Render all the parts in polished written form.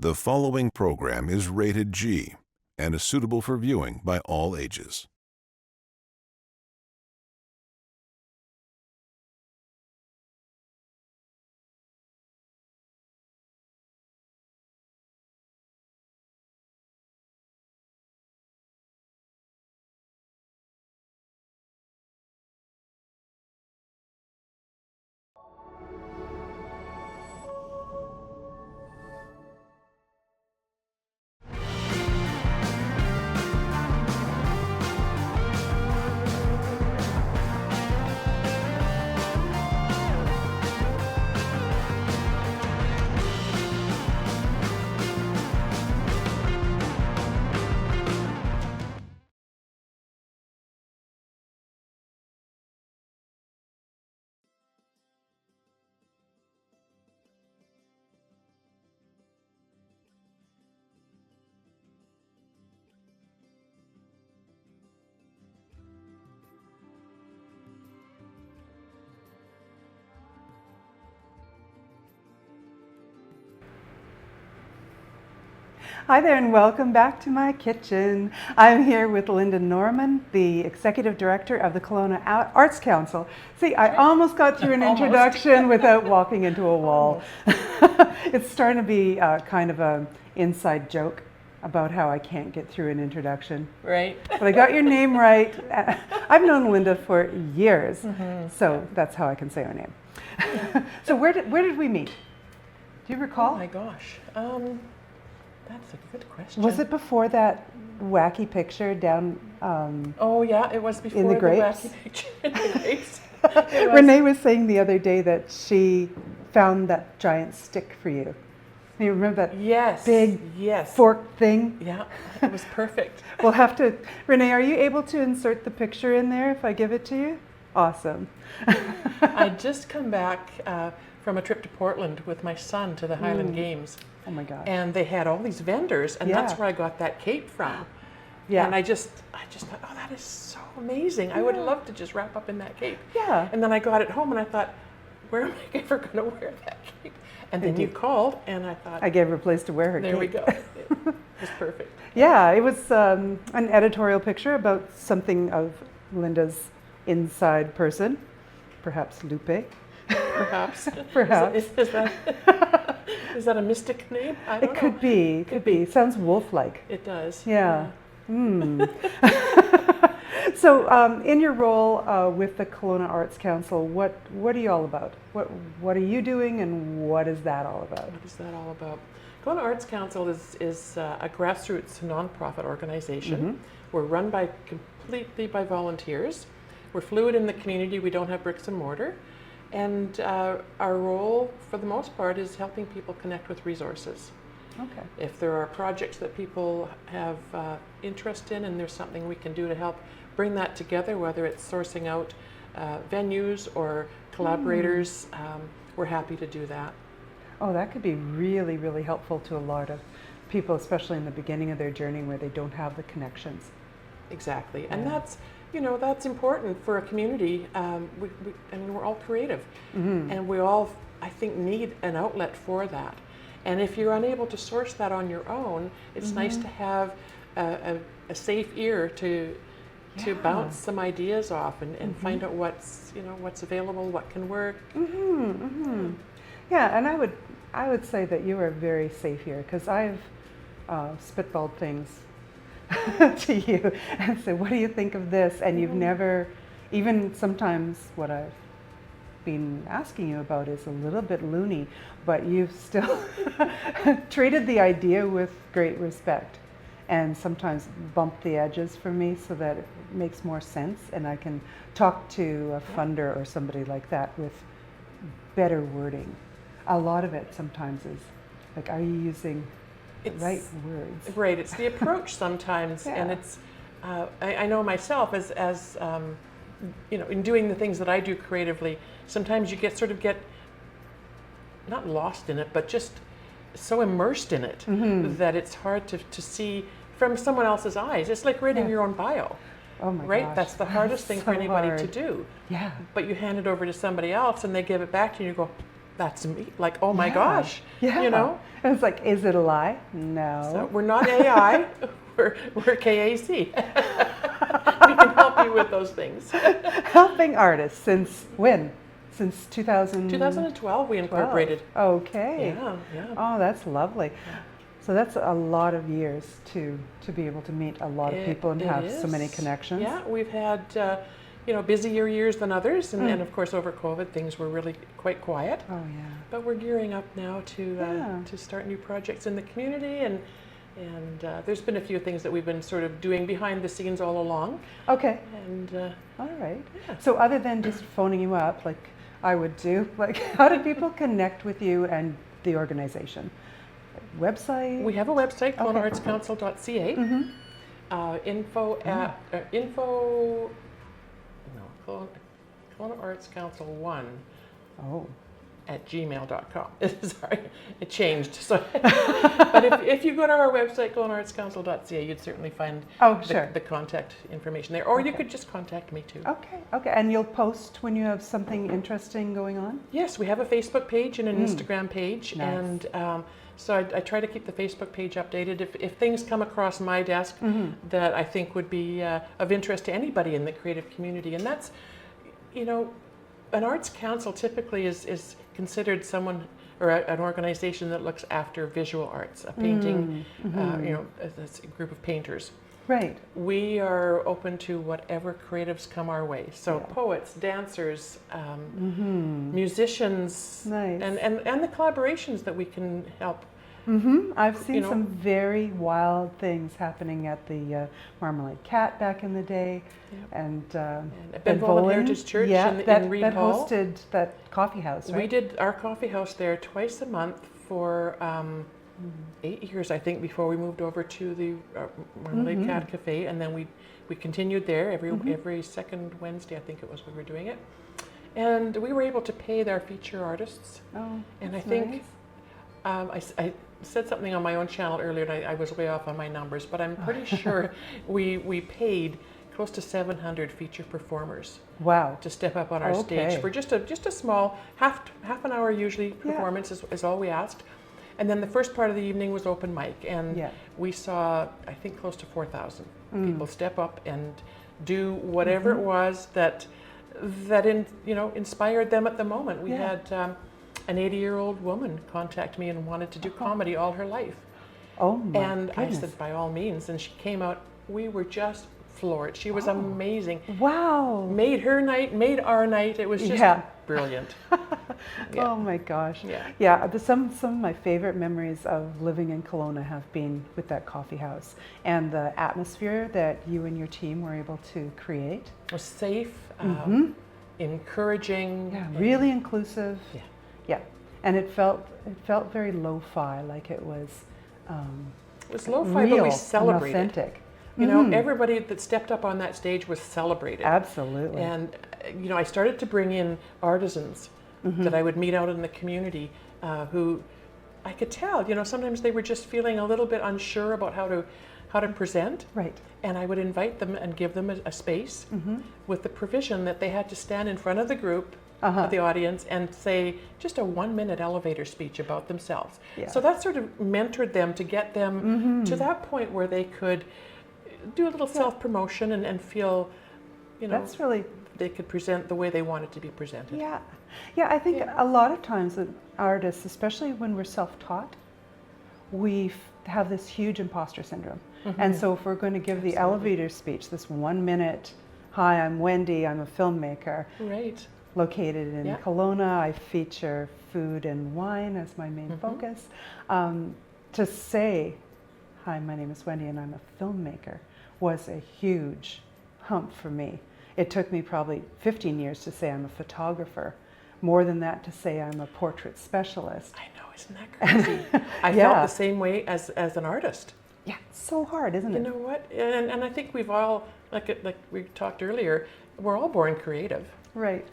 The following program is rated G and is suitable for viewing by all ages. Hi there and welcome back to my kitchen. I'm here with Lynda Norman, the Executive Director of the Kelowna Arts Council. See, I almost got through an introduction without walking into a wall. It's starting to be kind of an inside joke about how I can't get through an introduction. Right. But I got your name right. I've known Lynda for years, so that's how I can say her name. So where did we meet? Do you recall? Oh my gosh. That's a good question. Was it before that wacky picture down? Oh yeah, it was before the grapes? wacky picture in the grapes. Renee was saying the other day that she found that giant stick for you. You remember that big fork thing? Yeah, it was perfect. We'll have to, Renee, are you able to insert the picture in there if I give it to you? Awesome. I'd just come back from a trip to Portland with my son to the Highland Games. Oh my gosh. And they had all these vendors, and that's where I got that cape from. Yeah. And I just thought, oh, that is so amazing. I would love to just wrap up in that cape. Yeah. And then I got it home and I thought, where am I ever going to wear that cape? And then you called and I thought, I gave her a place to wear her cape. There we go. It was perfect. Yeah, it was an editorial picture about something of Lynda's inside person, perhaps Lupe. Perhaps. Perhaps. Is that a mystic name? I don't know. Could be. Could be. Sounds wolf-like. It does. Yeah. So, in your role with the Kelowna Arts Council, what are you all about? What are you doing, and what is that all about? What is that all about? Kelowna Arts Council is a grassroots nonprofit organization. We're run completely by volunteers. We're fluid in the community. We don't have bricks and mortar. And our role, for the most part, is helping people connect with resources. Okay. If there are projects that people have interest in and there's something we can do to help bring that together, whether it's sourcing out venues or collaborators, we're happy to do that. Oh, that could be really, really helpful to a lot of people, especially in the beginning of their journey where they don't have the connections. Exactly. And that's important for a community. We're all creative, and we all, I think, need an outlet for that. And if you're unable to source that on your own, it's nice to have a safe ear to bounce some ideas off and find out what's available, what can work. Yeah, and I would say that you are very safe here because I've spitballed things to you and said, what do you think of this? And you've never, even sometimes what I've been asking you about is a little bit loony, but you've still treated the idea with great respect and sometimes bumped the edges for me so that it makes more sense and I can talk to a funder or somebody like that with better wording. A lot of it sometimes is like, are you using the right words? Right, it's the approach sometimes, and it's, I know myself as in doing the things that I do creatively, sometimes you get not lost in it, but just so immersed in it that it's hard to see from someone else's eyes. It's like reading your own bio. Oh my right? gosh. That's the hardest thing for anybody to do. Yeah. But you hand it over to somebody else and they give it back to you and you go, that's me. Like, oh my Yeah. gosh, Yeah. you know? And it's like, is it a lie? No. So we're not AI, we're KAC. We can help you with those things. Helping artists since when? Since 2000? 2012 we incorporated. Okay. Yeah. Oh, that's lovely. So that's a lot of years to be able to meet a lot of people and It have so many is. connections. Yeah, we've had busier years than others, and of course over COVID things were really quite quiet. Oh yeah. But we're gearing up now Yeah. to start new projects in the community, and there's been a few things that we've been sort of doing behind the scenes all along. Okay. And All right. Yeah. So other than just phoning you up, like I would do, like how do people connect with you and the organization? Website? we have a website, KelownaArtsCouncil.ca. Info at Kelowna Arts Council 1 Oh. at gmail.com. Sorry, it changed. So, but if you go to our website, KelownaArtsCouncil.ca, you'd certainly find Sure. the contact information there. Or you could just contact me too. Okay. And you'll post when you have something interesting going on? Yes, we have a Facebook page and an Instagram page. Nice. And so I try to keep the Facebook page updated. If things come across my desk that I think would be of interest to anybody in the creative community, and that's, an arts council typically is considered someone or an organization that looks after visual arts, a painting, that's a group of painters. Right. We are open to whatever creatives come our way. So Yeah. poets, dancers, musicians, Nice. and the collaborations that we can help. I've seen You know. some very wild things happening at the Marmalade Cat back in the day, and Ben Volen Heritage Church in Reed that Hall. hosted that coffee house, right? We did our coffee house there twice a month for 8 years, I think, before we moved over to the Marmalade Cat Cafe, and then we continued there every second Wednesday, I think it was, we were doing it, and we were able to pay their feature artists. Oh, And I that's think nice. I said something on my own channel earlier, and I was way off on my numbers, but I'm pretty sure we paid close to 700 feature performers Wow. to step up on our Okay. stage for just a small half an hour usually performance is all we asked. And then the first part of the evening was open mic, and Yeah. we saw, I think, close to 4,000 people step up and do whatever it was that inspired them at the moment. We Yeah. had an 80-year-old woman contact me and wanted to do comedy all her life. Oh my And I goodness. said, by all means. And she came out, we were just floored. She was amazing. Wow. Made her night, made our night. It was just Yeah. brilliant. Oh my gosh. Yeah. Yeah. Some of my favorite memories of living in Kelowna have been with that coffee house and the atmosphere that you and your team were able to create. It was safe, encouraging. Yeah. Really inclusive. Yeah. Yeah. And it felt very lo-fi, like it was It was lo-fi, real but we and celebrated. authentic. You know, everybody that stepped up on that stage was celebrated. Absolutely. And, I started to bring in artisans that I would meet out in the community who I could tell, sometimes they were just feeling a little bit unsure about how to present. Right. And I would invite them and give them a space with the provision that they had to stand in front of the group, of the audience, and say just a 1-minute elevator speech about themselves. Yeah. So that sort of mentored them to get them to that point where they could do a little self-promotion and feel, That's really they could present the way they wanted to be presented. Yeah, I think a lot of times that artists, especially when we're self-taught, we have this huge imposter syndrome. And so if we're going to give the elevator speech, this 1 minute, hi, I'm Wendy, I'm a filmmaker, Right. located in Yeah. Kelowna, I feature food and wine as my main focus. To say, hi, my name is Wendy and I'm a filmmaker, was a huge hump for me. It took me probably 15 years to say I'm a photographer, more than that to say I'm a portrait specialist. I know, isn't that crazy? I Yeah. felt the same way as an artist. Yeah, it's so hard, isn't You it? know what? And I think we've all, like we talked earlier, we're all born creative. Right.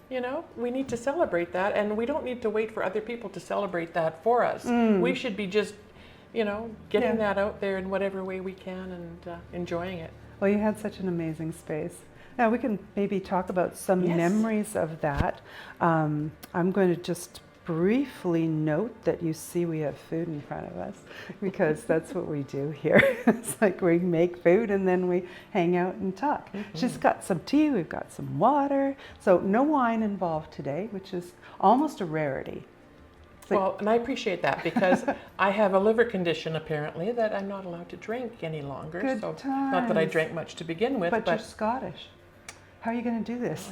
We need to celebrate that, and we don't need to wait for other people to celebrate that for us. We should be just, getting that out there in whatever way we can and enjoying it. Well, you had such an amazing space. Now we can maybe talk about some Yes. memories of that. I'm going to just briefly note that you see we have food in front of us, because that's what we do here. It's like we make food and then we hang out and talk. She's got some tea, we've got some water. So no wine involved today, which is almost a rarity. Well, and I appreciate that, because I have a liver condition apparently that I'm not allowed to drink any longer. Good so not that I times. drank much to begin with, But you're Scottish. How are you going to do this?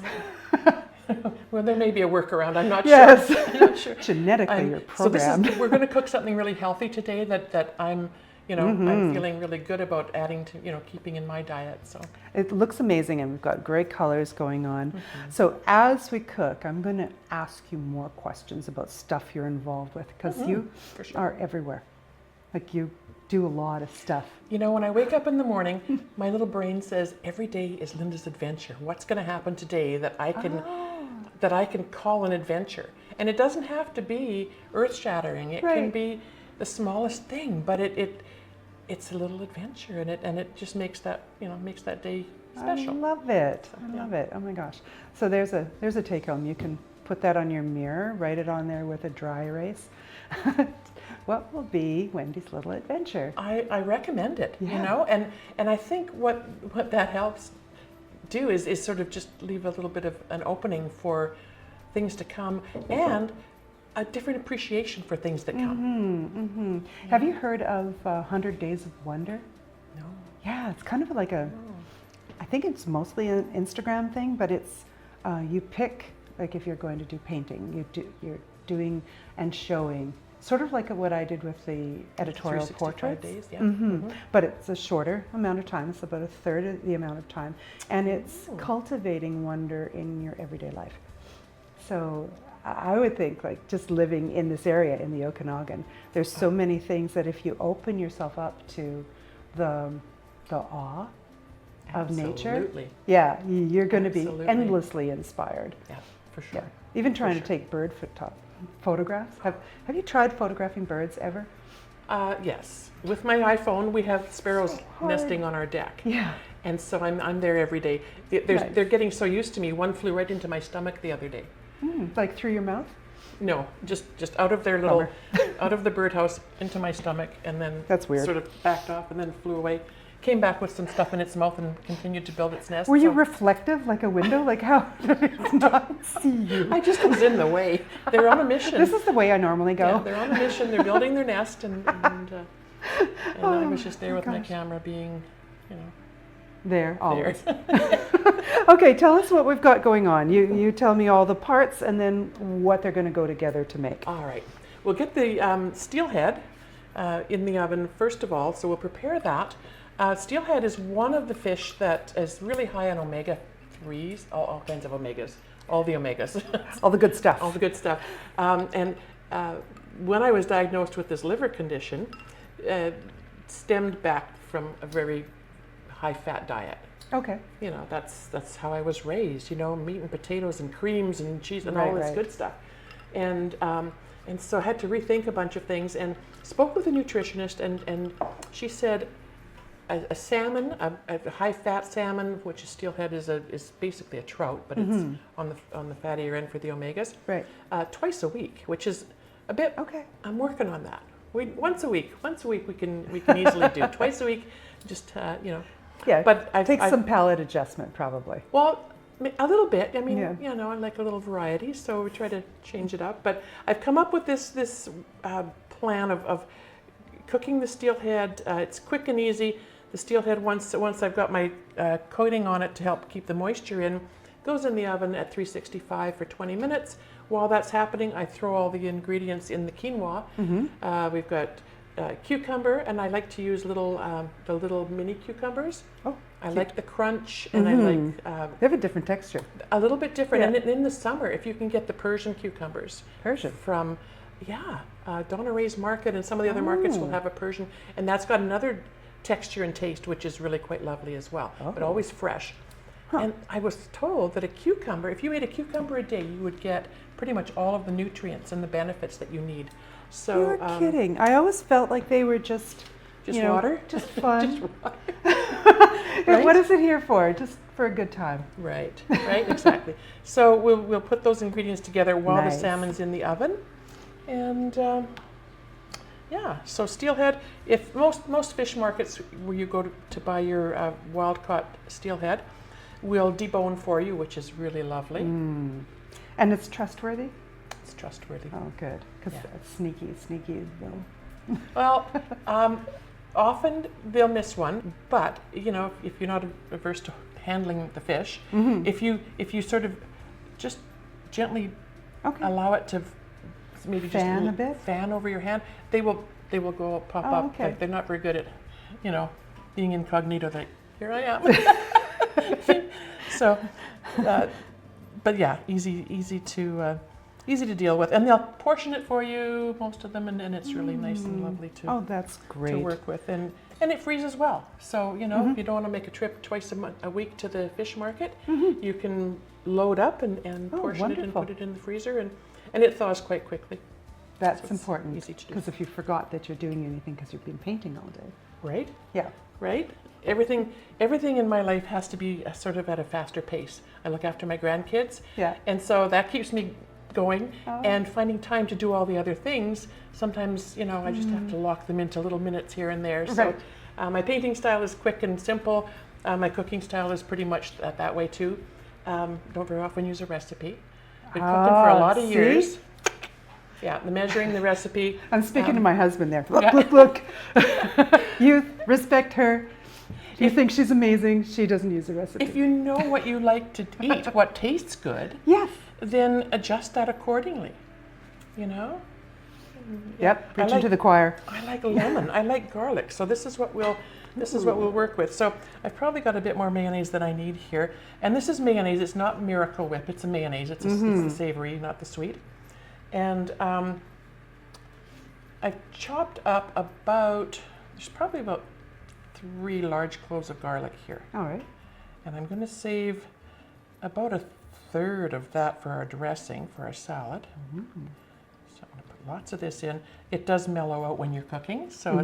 well, there may be a workaround. I'm not Yes. sure. I'm not sure. Genetically, you're programmed. So we're going to cook something really healthy today that I'm, I'm feeling really good about adding to, keeping in my diet. So It looks amazing, and we've got great colors going on. So as we cook, I'm going to ask you more questions about stuff you're involved with, because you for sure. are everywhere. Like, you do a lot of stuff. When I wake up in the morning, my little brain says, every day is Lynda's adventure. What's going to happen today that I can call an adventure? And it doesn't have to be earth-shattering. It can be the smallest thing, but it's a little adventure, and it just makes that day special. I love it. I love it. Oh my gosh. So there's a take home. You can put that on your mirror, write it on there with a dry erase. What will be Wendy's little adventure? I recommend it, Yeah. and I think what that helps do is sort of just leave a little bit of an opening for things to come, and a different appreciation for things that come. Have you heard of 100 Days of Wonder? No. Yeah, it's kind of like I think it's mostly an Instagram thing, but it's, you pick, like if you're going to do painting, you're doing and showing, sort of like what I did with the editorial 365 portraits. days, yeah. But it's a shorter amount of time. It's about a third of the amount of time. And it's cultivating wonder in your everyday life. So I would think, like, just living in this area in the Okanagan, there's so many things that if you open yourself up to the awe of nature, Absolutely. yeah, you're going to be Absolutely. endlessly inspired. Yeah, for sure. Yeah. Even trying to take bird photographs. Have you tried photographing birds ever? Yes. With my iPhone, we have sparrows hard. nesting on our deck. Yeah. And so I'm there every day. They're getting so used to me. One flew right into my stomach the other day. Like through your mouth? No, just out of their little, out of the birdhouse into my stomach, and then That's weird. sort of backed off and then flew away. Came back with some stuff in its mouth and continued to build its nest. Were you so reflective, like a window? Like, how did it not see you? I just was in the way. They're on a mission. This is the way I normally go. Yeah, they're on a mission. They're building their nest, and I was just there with my camera, being, There, always. there. Okay, tell us what we've got going on. You tell me all the parts and then what they're going to go together to make. All right. We'll get the steelhead in the oven first of all, so we'll prepare that. Steelhead is one of the fish that is really high on omega-3s, all kinds of omegas, all the omegas. All the good stuff. All the good stuff. And when I was diagnosed with this liver condition, stemmed back from a very high-fat diet. Okay. That's how I was raised. Meat and potatoes and creams and cheese and all Right, this right. good stuff. And so I had to rethink a bunch of things, and spoke with a nutritionist, and she said a salmon, a high-fat salmon, which is steelhead, is basically a trout, but it's on the fattier end for the omegas. Right. Twice a week, which is a bit. Okay. I'm working on that. Once a week we can easily do. Twice a week, just Yeah, But it takes some palate adjustment, probably. Well, a little bit. I mean, Yeah. I like a little variety, so we try to change it up. But I've come up with this plan of cooking the steelhead. It's quick and easy. The steelhead, once I've got my coating on it to help keep the moisture in, goes in the oven at 365 for 20 minutes. While that's happening, I throw all the ingredients in the quinoa. We've got cucumber, and I like to use the little mini cucumbers. Oh, I like the crunch, and I like they have a different texture. a little bit different. Yeah. And in the summer, if you can get the Persian cucumbers Persian. from, Donna Ray's Market, and some of the other markets will have a Persian, and that's got another texture and taste, which is really quite lovely as well, but always fresh. And I was told that a cucumber, if you ate a cucumber a day, you would get pretty much all of the nutrients and the benefits that you need. So You're kidding. I always felt like they were just water? just fun. Just water. And what is it here for? Just for a good time. Right, exactly. So we'll put those ingredients together while Nice. the salmon's in the oven. And yeah, so steelhead, if most fish markets where you go to buy your wild caught steelhead will debone for you, which is really lovely. And it's trustworthy? It's trustworthy. Oh, good. Because Yeah. it's sneaky though. Well, often they'll miss one, but you know, if you're not averse to handling the fish, if you sort of just gently Okay. allow it to maybe Fan just a bit? fan over your hand, they will go pop Oh, up. okay. Like they're not very good at, you know, being incognito. Like, here I am. So, but yeah, easy to deal with, and they'll portion it for you, most of them, and it's really nice and lovely to Oh, that's great. to work with, and it freezes well. So you know, if you don't want to make a trip twice a week to the fish market, you can load up and portion it and wonderful. put it in the freezer, and it thaws quite quickly. That's So it's important. easy to do. Because if you forgot that you're doing anything because you've been painting all day. Right? Yeah. Right? Everything in my life has to be sort of at a faster pace. I look after my grandkids, Yeah. and so that keeps me going. Oh. And finding time to do all the other things, sometimes, you know, I just have to lock them into little minutes here and there. So Right. my painting style is quick and simple. My cooking style is pretty much that way too. Don't very often use a recipe. Been cooking for a lot of see? years. Yeah, the measuring the recipe. I'm speaking to my husband there. Look, yeah. look. You respect her. You think she's amazing. She doesn't use a recipe. If you know what you like to eat, what tastes good, Yes. then adjust that accordingly. You know? Yep. I Preaching like- to the choir. I like lemon. I like garlic. So this is what we'll work with. So I've probably got a bit more mayonnaise than I need here. And this is mayonnaise. It's not Miracle Whip. It's a mayonnaise. It's the savory, not the sweet. And I've chopped up there's probably about 3 large cloves of garlic here. All right. And I'm going to save about 1/3 of that for our dressing, for our salad. So I'm going to put lots of this in. It does mellow out when you're cooking, so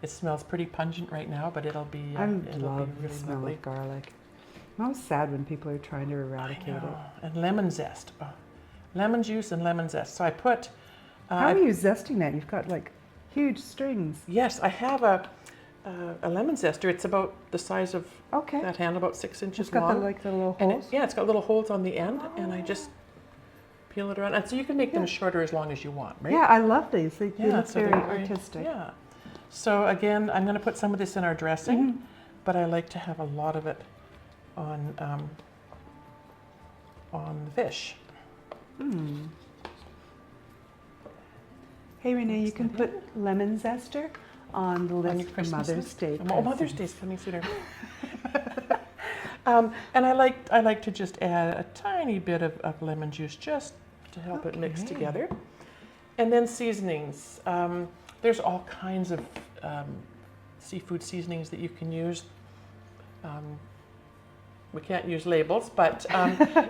it smells pretty pungent right now, but it'll be I it'll love be the really smell lovely. of garlic. I'm always sad when people are trying to I eradicate it. know. And lemon zest. Oh, lemon juice and lemon zest. So I put. How are you zesting that? You've got like huge strings. Yes, I have a lemon zester. It's about the size of Okay. that hand, about 6 inches It's got long. the little And holes. it's got little holes on the end, and I just peel it around. And so you can make them shorter as long as you want, right? Yeah, I love these. They look so very they're artistic. Yeah. So again, I'm going to put some of this in our dressing, but I like to have a lot of it on the fish. Hey Renee, you can put lemon zester on the On list your for Christmas Mother's list? Day. Oh, Mother's presents. Day's coming sooner. And I like to just add a tiny bit of lemon juice just to help it mix Okay. together. And then seasonings. There's all kinds of seafood seasonings that you can use. We can't use labels, but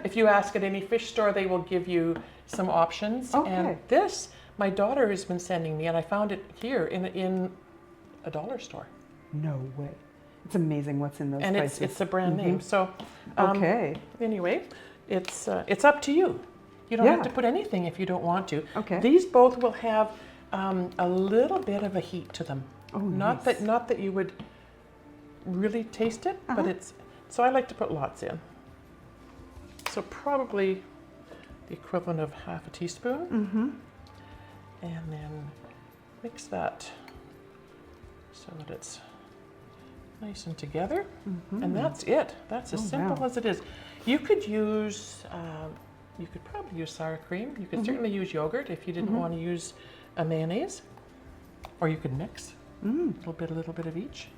if you ask at any fish store, they will give you some options. Okay. And this, my daughter has been sending me, and I found it here in a dollar store. No way. It's amazing what's in those And places. it's a brand name. So Okay. anyway, it's up to you. You don't have Yeah. to put anything if you don't want to. Okay. These both will have a little bit of a heat to them. Oh, Not nice. that you would really taste it, but so I like to put lots in. So probably the equivalent of half a teaspoon. And then mix that so that it's nice and together. And that's it. That's as simple wow. as it is. You could use, you could probably use sour cream. You could certainly use yogurt if you didn't want to use a mayonnaise. Or you could mix a little bit of each.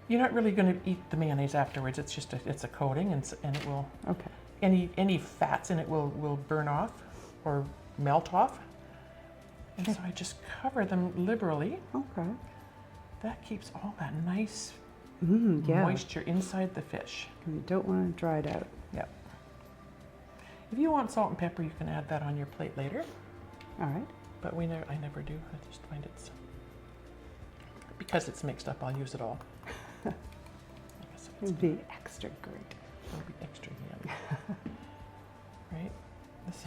You're not really going to eat the mayonnaise afterwards. It's just it's a coating, and it will Okay. any fats in it will burn off or melt off. And so I just cover them liberally. Okay. That keeps all that nice Yeah. moisture inside the fish. You don't want it dried out. Yep. If you want salt and pepper, you can add that on your plate later. All right. But I never do. I just find it's because it's mixed up. I'll use it all. I guess It would be extra great. it'll be extra yummy. Right? This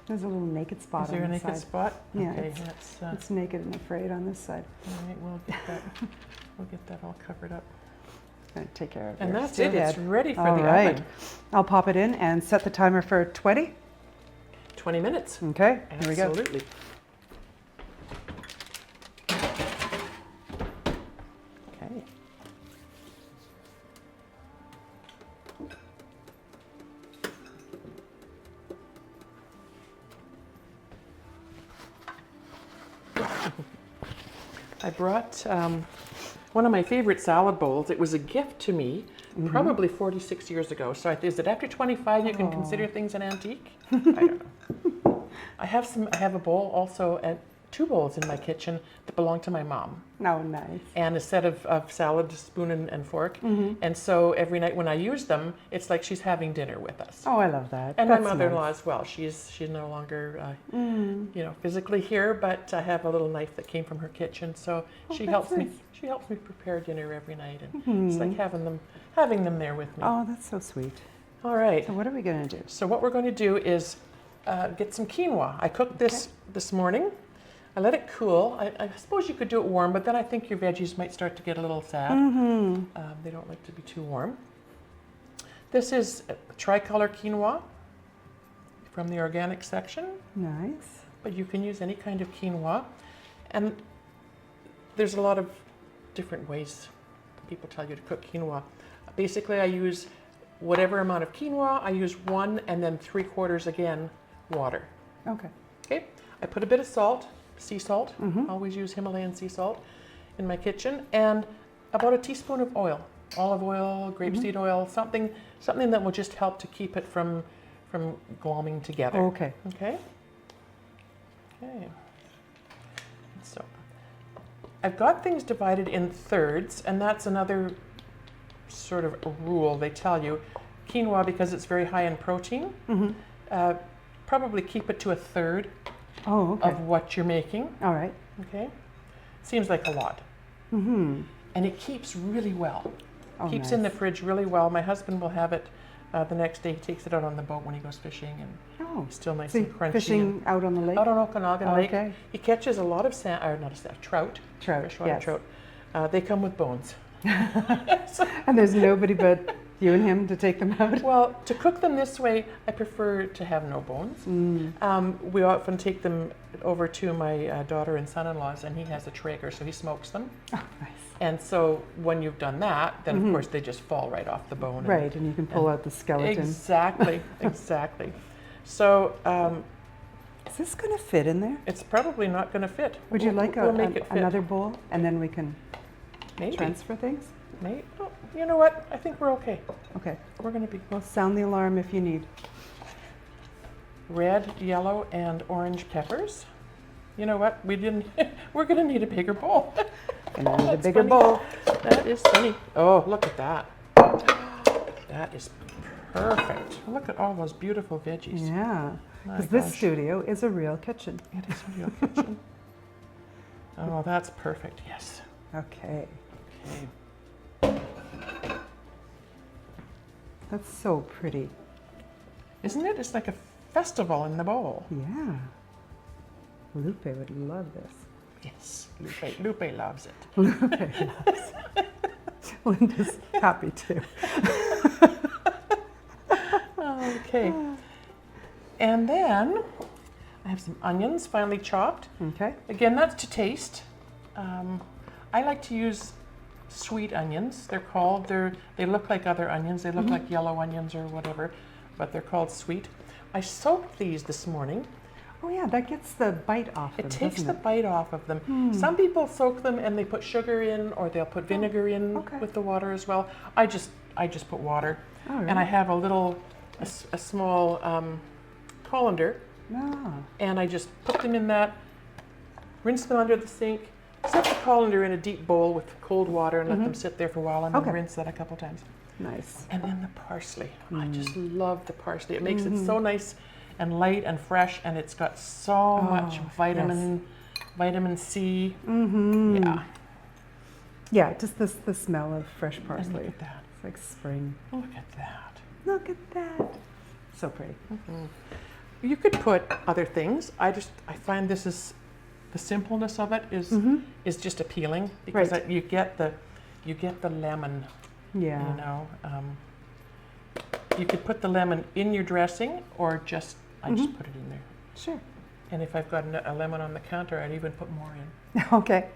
There's a little naked spot Is there a on the naked side. spot? Yeah, Okay, it's naked and afraid on this side. all right, we'll get that all covered up. Gonna take care of And your that's steel it, it's head. ready for All the right. oven. I'll pop it in and set the timer for 20. 20 minutes. Okay, here we go. Absolutely. Okay. I brought one of my favorite salad bowls. It was a gift to me probably 46 years ago. So is it after 25 you can consider things an antique? I don't know. I have a bowl also, and 2 bowls in my kitchen that belong to my mom. Oh, nice. And a set of salad spoon and fork. And so every night when I use them, it's like she's having dinner with us. Oh, I love that. And That's my mother-in-law nice. as well. She's no longer, physically here, but I have a little knife that came from her kitchen. So she that's helps me. nice. She helps me prepare dinner every night, and it's like having them there with me. Oh, that's so sweet. All right. So what are we going to do? So what we're going to do is get some quinoa. I cooked this morning. I let it cool. I suppose you could do it warm, but then I think your veggies might start to get a little sad. They don't like to be too warm. This is tricolor quinoa from the organic section, Nice. but you can use any kind of quinoa. And there's a lot of different ways people tell you to cook quinoa. Basically, I use whatever amount of quinoa. I use 1 and then 3/4 again water. Okay. Okay, I put a bit of salt, sea salt, always use Himalayan sea salt in my kitchen, and about a teaspoon of oil, olive oil, grapeseed oil, something that will just help to keep it from glomming together. Okay. Okay. Okay. So I've got things divided in thirds, and that's another sort of a rule they tell you. Quinoa, because it's very high in protein, probably keep it to a third Oh, okay. of what you're making. All right. Okay, seems like a lot. And it keeps really well. Oh, Keeps in the nice. fridge really well. My husband will have it the next day. He takes it out on the boat when he goes fishing, and Oh, it's still nice so and crunchy. fishing out on the lake? Out on Okanagan Lake. Okay. He catches a lot of trout. Trout, Freshwater yes. trout. They come with bones. And there's nobody but you and him to take them out? Well, to cook them this way, I prefer to have no bones. We often take them over to my daughter and son-in-law's, and he has a Traeger, so he smokes them. Oh, nice. And so when you've done that, then of course they just fall right off the bone. Right, and you can pull out the skeleton. Exactly, exactly. So Is this going to fit in there? it's probably not going to fit. Would you like we'll make it fit. another bowl, and then we can Maybe. transfer things? Maybe. Oh, you know what? I think we're okay. Okay. We're going to be Well, sound the alarm if you need. red, yellow, and orange peppers. You know what? We didn't. We're going to need a bigger bowl. And then a That's bigger funny. bowl. That is funny. Oh, look at that. That is perfect. Look at all those beautiful veggies. Yeah. My Because this gosh. studio is a real kitchen. It is a real kitchen. Oh, that's perfect. Yes. Okay. Okay. That's so pretty. Isn't it? It's like a festival in the bowl. Yeah. Lupe would love this. Yes. Lupe loves it. Lupe loves it. Linda's happy too. Okay. And then I have some onions finely chopped. Okay. Again, that's to taste. I like to use sweet onions. They're called. They look like other onions. They look like yellow onions or whatever, but they're called sweet. I soaked these this morning. Oh yeah, that gets the bite off them, It takes doesn't the bite off of them. Some people soak them and they put sugar in, or they'll put vinegar in okay. with the water as well. I just put water, All right. and I have a small colander, Ah, and I just put them in that, rinse them under the sink, set the colander in a deep bowl with cold water, and let them sit there for a while, and Okay. then rinse that a couple times. nice. And then the parsley. I just love the parsley. It makes it so nice and light and fresh, and it's got so much vitamin C. Yeah. Yeah, just the smell of fresh And parsley. look at that. It's like spring. Look at that. Look at that. So pretty. You could put other things. I find this is, the simpleness of it is just appealing because Right. you get the lemon. Yeah. You know, you could put the lemon in your dressing, or just I just put it in there. Sure. And if I've got a lemon on the counter, I'd even put more in. Okay.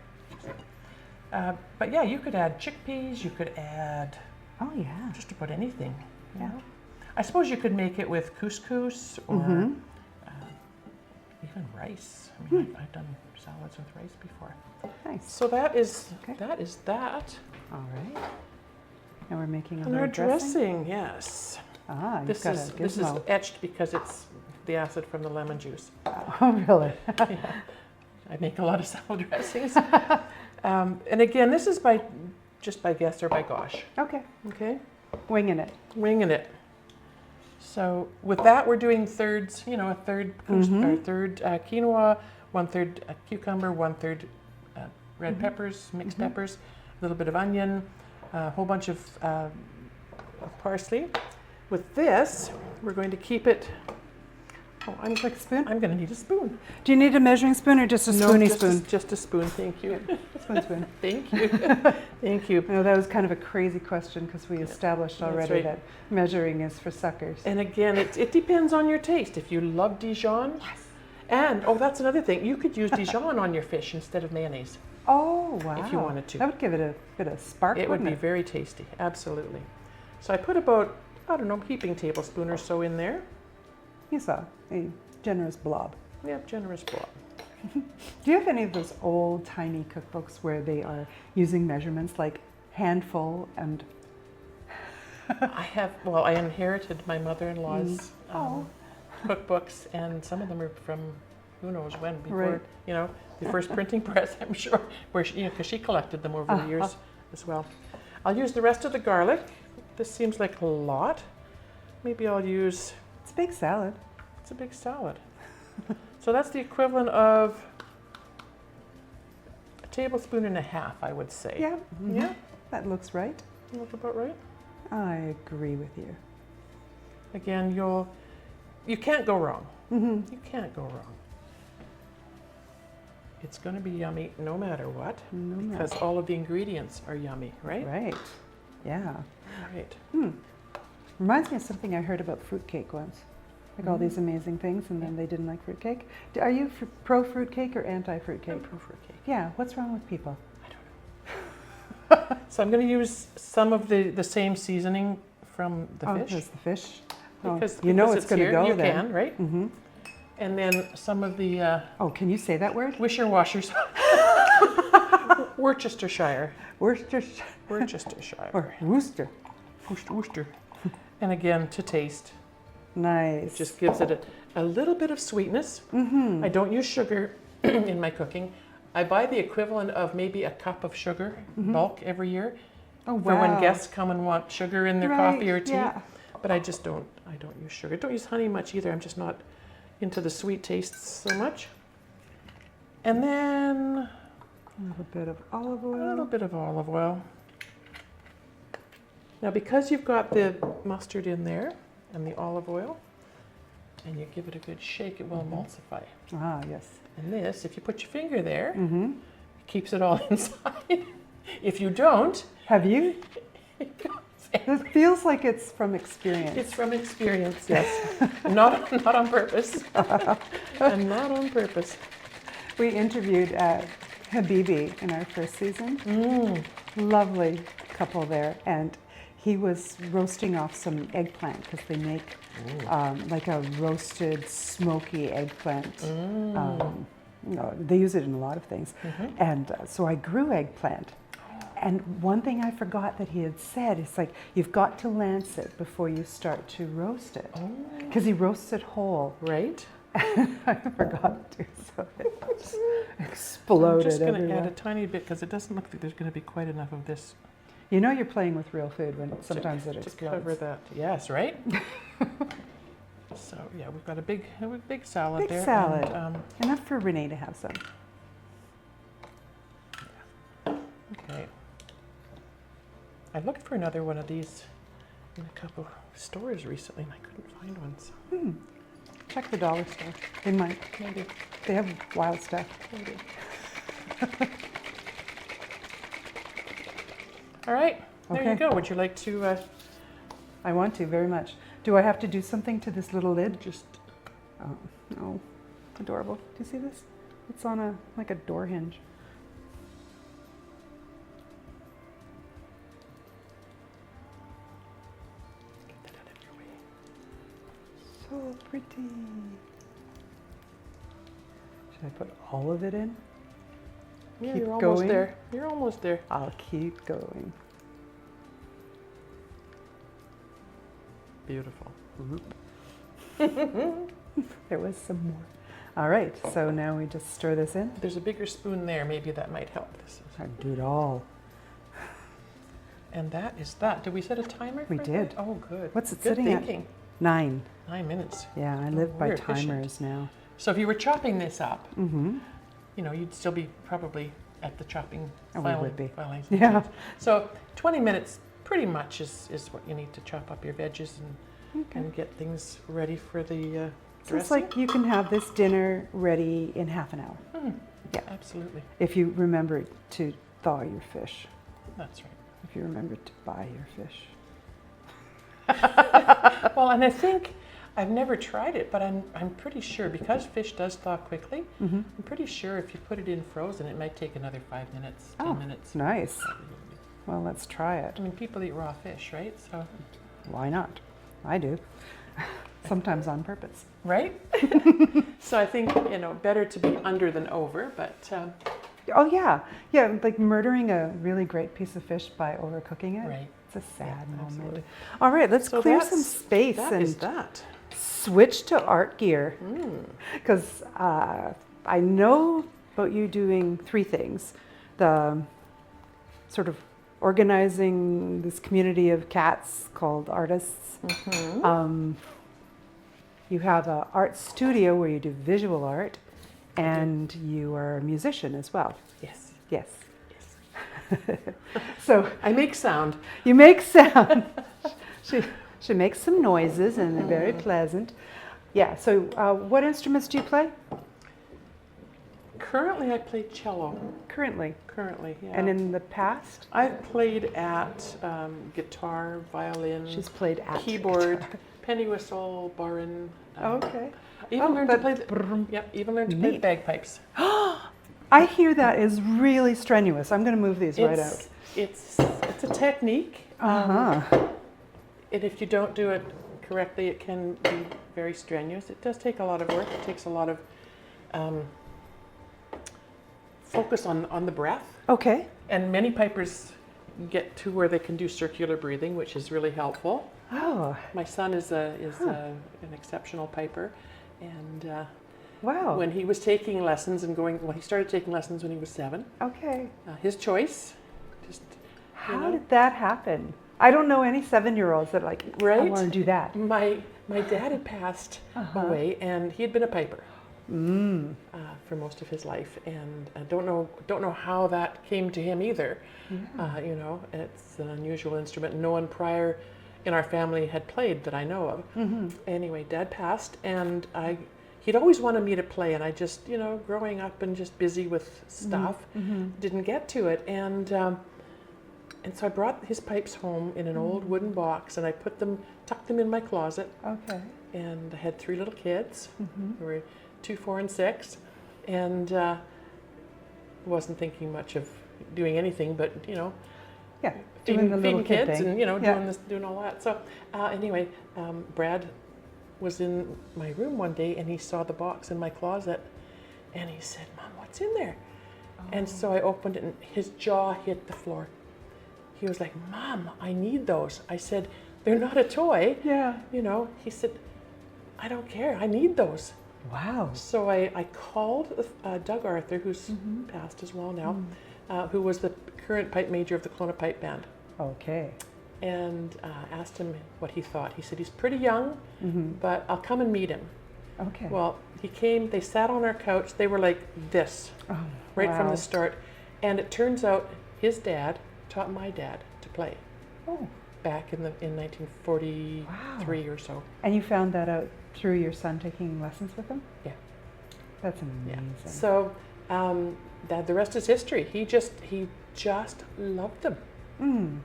But yeah, you could add chickpeas. You could add Oh yeah. just about anything. You Yeah. know? I suppose you could make it with couscous or even rice. I mean, I've done salads with rice before. Nice. So that is Okay. that. All right. Now we're making a And little our dressing, yes. Ah, you've This got is a this is gizmo. etched because it's the acid from the lemon juice. Oh, really? I make a lot of salad dressings. And again, this is just by guess or by gosh. Okay. Okay, Winging it. winging it. So with that, we're doing thirds. You know, a third quinoa, 1/3 cucumber, 1/3 red peppers, mixed peppers, a little bit of onion, a whole bunch of parsley. With this, we're going to keep it. Oh, I'm Like a spoon? going to need a spoon. Do you need a measuring spoon or just a spoony spoon? Just a spoon, thank you. Spoon. Thank you. Thank you. No, that was kind of a crazy question because we established That's already right. that measuring is for suckers. And again, it depends on your taste. If you love Dijon, and that's another thing, you could use Dijon on your fish instead of mayonnaise. Oh, wow. If you wanted to. That would give it a bit of spark, It would wouldn't be very tasty, absolutely. So I put about, I don't know, heaping tablespoon or so in there. You saw a generous blob. Yep, generous blob. Do you have any of those old tiny cookbooks where they are using measurements like handful and I inherited my mother-in-law's cookbooks, and some of them are from who knows when, before, Right. you know, the first printing press, I'm sure, where she, because she collected them over the years as well. I'll use the rest of the garlic. This seems like a lot. Maybe I'll use, it's a big salad? it's a big salad. So that's the equivalent of a tablespoon and a half, I would say. Yeah. Yeah, That looks right. look about right. I agree with you. Again, you can't go wrong. You can't go wrong. It's going to be yummy no matter what, because all of the ingredients are yummy, right? Right. Yeah. Right. Reminds me of something I heard about fruitcake once. Like all these amazing things, and then they didn't like fruitcake. Are you pro fruitcake or anti fruitcake? I'm pro fruitcake. Yeah. What's wrong with people? I don't know. So I'm going to use some of the same seasoning from the fish. Because the fish. Because you know because it's going to here, go you then. can, right? Mm-hmm. And then some of the Oh, can you say that word? Worcestershire. Worcestershire. Worcestershire. Worcestershire. Or Worcester. Worcester. And again, to taste. Nice. It just gives it a little bit of sweetness. I don't use sugar in my cooking. I buy the equivalent of maybe a cup of sugar bulk every year oh, for when wow. guests come and want sugar in their Right, coffee or tea. yeah. But I don't use sugar. Don't use honey much either. I'm just not into the sweet tastes so much. And then A little bit of olive a oil. little bit of olive oil. Now, because you've got the mustard in there and the olive oil, and you give it a good shake, it will emulsify. Ah, yes. And this, if you put your finger there, Mm-hmm. it keeps it all inside. If you don't, Have you? it goes It feels like it's from experience. It's from experience, yes. not on purpose. And not on purpose. We interviewed Habibi in our first season. Lovely couple there. And he was roasting off some eggplant because they make like a roasted, smoky eggplant. They use it in a lot of things. And so I grew eggplant. And one thing I forgot that he had said is like, you've got to lance it before you start to roast it. Because he roasts it whole. Right? I forgot to, so it just exploded I'm just going to everywhere. add a tiny bit because it doesn't look like there's going to be quite enough of this You know you're playing with real food when sometimes it to explodes. cover that. Yes, right? So yeah, we've got a big salad Big there. salad. And, Enough for Renee to have some. okay. I looked for another one of these in a couple stores recently and I couldn't find one. So. Check the dollar store. They might. Maybe. They have wild stuff. Maybe. All right. There you Okay. go. Would you like to I want to very much. Do I have to do something to this little lid? just... Oh, no. Adorable. Do you see this? It's on a like a door hinge. Get that out of your way. So pretty. Should I put all of it in? Yeah, Keep you're almost going. there. You're almost there. I'll keep going. Beautiful. There was some more. All right, so now we just stir this in. There's a bigger spoon there. Maybe that might help. I do it all. And that is that. Did we set a timer? We for did. that? Oh, good. What's it Good sitting at? thinking. 9. 9 minutes. Yeah, I live by we're efficient. timers now. So if you were chopping this up, Mm-hmm. you know, you'd still be probably at the chopping. Oh, we would be. filing Yeah. stage. So 20 minutes pretty much is what you need to chop up your veggies and get things ready for the So it's dressing. like you can have this dinner ready in half an hour. Yeah. Absolutely. If you remember to thaw your fish. That's right. If you remember to buy your fish. Well, and I think I've never tried it, but I'm pretty sure because fish does thaw quickly. Mm-hmm. I'm pretty sure if you put it in frozen, it might take another 5 minutes, 10 minutes. Nice. Well, let's try it. I mean, people eat raw fish, right? So, Why not? I do. Sometimes on purpose. right? So I think, you know, better to be under than over, but Oh yeah, yeah, like murdering a really great piece of fish by overcooking it. right. It's a sad moment. absolutely. All right, let's So clear some that's- space That and is that. switch to art gear. Mm. Because I know about you doing 3 things. The sort of organizing this community of cats called artists. Mm-hmm. You have an art studio where you do visual art, and you are a musician as well. Yes. Yes. Yes. So I make sound. you make sound. she makes some noises, and they're very pleasant. Yeah. So what instruments do you play Currently, I play cello. currently? Currently, yeah. And in the past, I've played at guitar, violin, she's played at keyboard, guitar. penny whistle, barin. Okay. Even learned to play. brrm. Yep. Even learned to play the Neat. bagpipes. I hear that is really strenuous. I'm going to move these right out. It's a technique. Uh-huh. And if you don't do it correctly, it can be very strenuous. It does take a lot of work. It takes a lot of focus on the breath. Okay. And many pipers get to where they can do circular breathing, which is really helpful. Oh, My son is an exceptional piper, and wow. when he was taking lessons and he started taking lessons when he was 7. Okay. His choice, just How did that happen? I don't know any 7-year-olds that are like, I Right? want to do that. my dad had passed away, and he had been a piper for most of his life, and I don't know how that came to him either. You know, it's an unusual instrument. No one prior in our family had played that I know of. Anyway, Dad passed, and he'd always wanted me to play, and I just, you know, growing up and just busy with stuff, didn't get to it, and so I brought his pipes home in an old wooden box, and I tucked them in my closet, Okay. and I had 3 little kids, who were 2, 4, and 6, and wasn't thinking much of doing anything but, you know, Yeah. Doing the little feeding kid kids thing. and, you know, Yeah. doing all that. So anyway, Brad was in my room one day, and he saw the box in my closet, and he said, "Mom, what's in there?" And so I opened it, and his jaw hit the floor. He was like, "Mom, I need those." I said, "They're not a toy." Yeah. You know, he said, "I don't care, I need those." Wow. So I called Doug Arthur, who's passed as well now, who was the current pipe major of the Kelowna Pipe Band, Okay. and asked him what he thought. He said, "He's pretty young, but I'll come and meet him." Okay. Well, he came, they sat on our couch, they were like this, right from wow. the start. And it turns out his dad taught my dad to play Oh. back in 1943 or so. And you found that out through your son taking lessons with him? Yeah. That's amazing. So the rest is history. He just loved them. And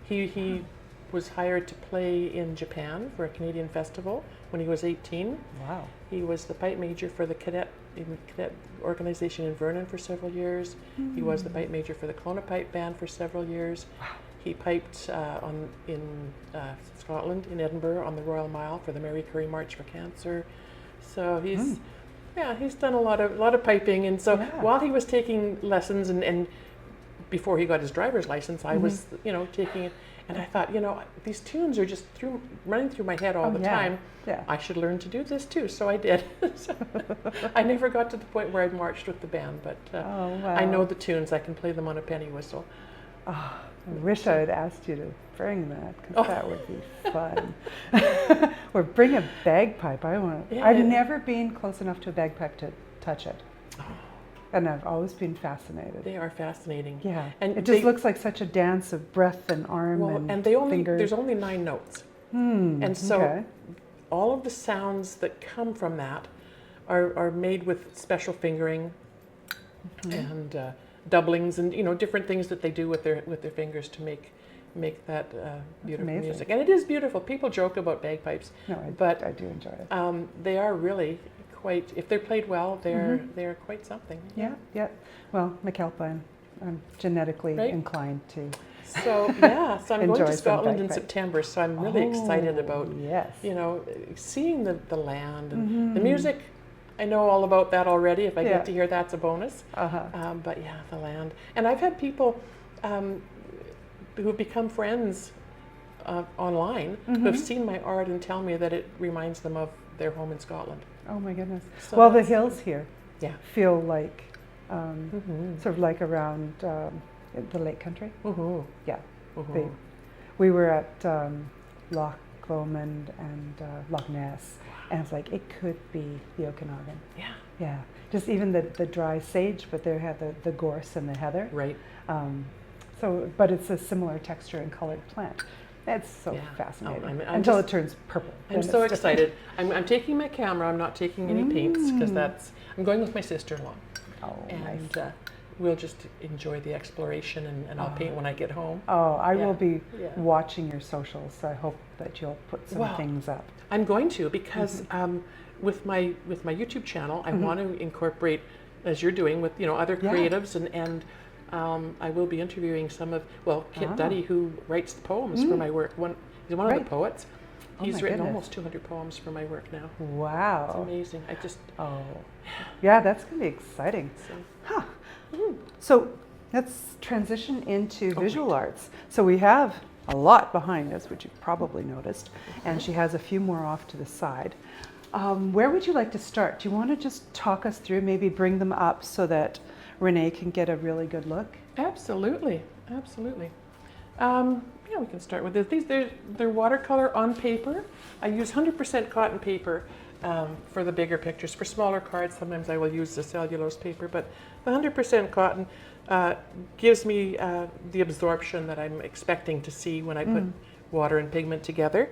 he was hired to play in Japan for a Canadian festival when he was 18. Wow. He was the pipe major for the cadet organization in Vernon for several years. He was the pipe major for the Kelowna Pipe Band for several years. Wow. He piped in Scotland, in Edinburgh, on the Royal Mile for the Mary Curry March for Cancer. So he's done a lot of piping. And so while he was taking lessons and before he got his driver's license, I was taking it. And I thought, these tunes are just running through my head all the time. Yeah. I should learn to do this too. So I did. I never got to the point where I marched with the band, but I know the tunes. I can play them on a penny whistle. Oh, I wish I had asked you to bring that, because that would be fun. Or bring a bagpipe. I've never been close enough to a bagpipe to touch it. And I've always been fascinated. They are fascinating. Yeah, and it just looks like such a dance of breath and arm and fingers. There's only 9 notes. And so all of the sounds that come from that are made with special fingering and doublings and different things that they do with their fingers to make that beautiful music. And it is beautiful. People joke about bagpipes, but I do enjoy it. they are really quite, if they're played well, they're quite something. Yeah. Well, McAlpine, I'm genetically inclined to. So I'm going to Scotland in bagpipe. September. So I'm really excited about seeing the land and the music. I know all about that already. If I get to hear that's a bonus. But the land. And I've had people who have become friends online who have seen my art and tell me that it reminds them of their home in Scotland. Oh my goodness. So well, the hills here feel like sort of like around the lake country. Yeah. We were at Loch Lomond and Loch Ness, and it's like it could be the Okanagan. Yeah. Just even the dry sage, but they had the gorse and the heather. Right. But it's a similar texture and colored plant. That's so fascinating. Until it turns purple. I'm so excited. I'm taking my camera. I'm not taking any paints because I'm going with my sister-in-law. And we'll just enjoy the exploration and I'll paint when I get home. I will be watching your socials, so I hope that you'll put some things up. I'm going to, because with my YouTube channel, I want to incorporate, as you're doing, with other creatives and I will be interviewing some of, Kit Duddy, who writes the poems for my work. He's one of the poets. He's written almost 200 poems for my work now. Wow. It's amazing. Yeah, that's going to be exciting. So let's transition into visual arts. So we have a lot behind us, which you've probably noticed, and she has a few more off to the side. Where would you like to start? Do you want to just talk us through, maybe bring them up so that Renee can get a really good look? Absolutely. We can start with this. They're watercolor on paper. I use 100% cotton paper for the bigger pictures. For smaller cards, sometimes I will use the cellulose paper, but the 100% cotton gives me the absorption that I'm expecting to see when I put water and pigment together.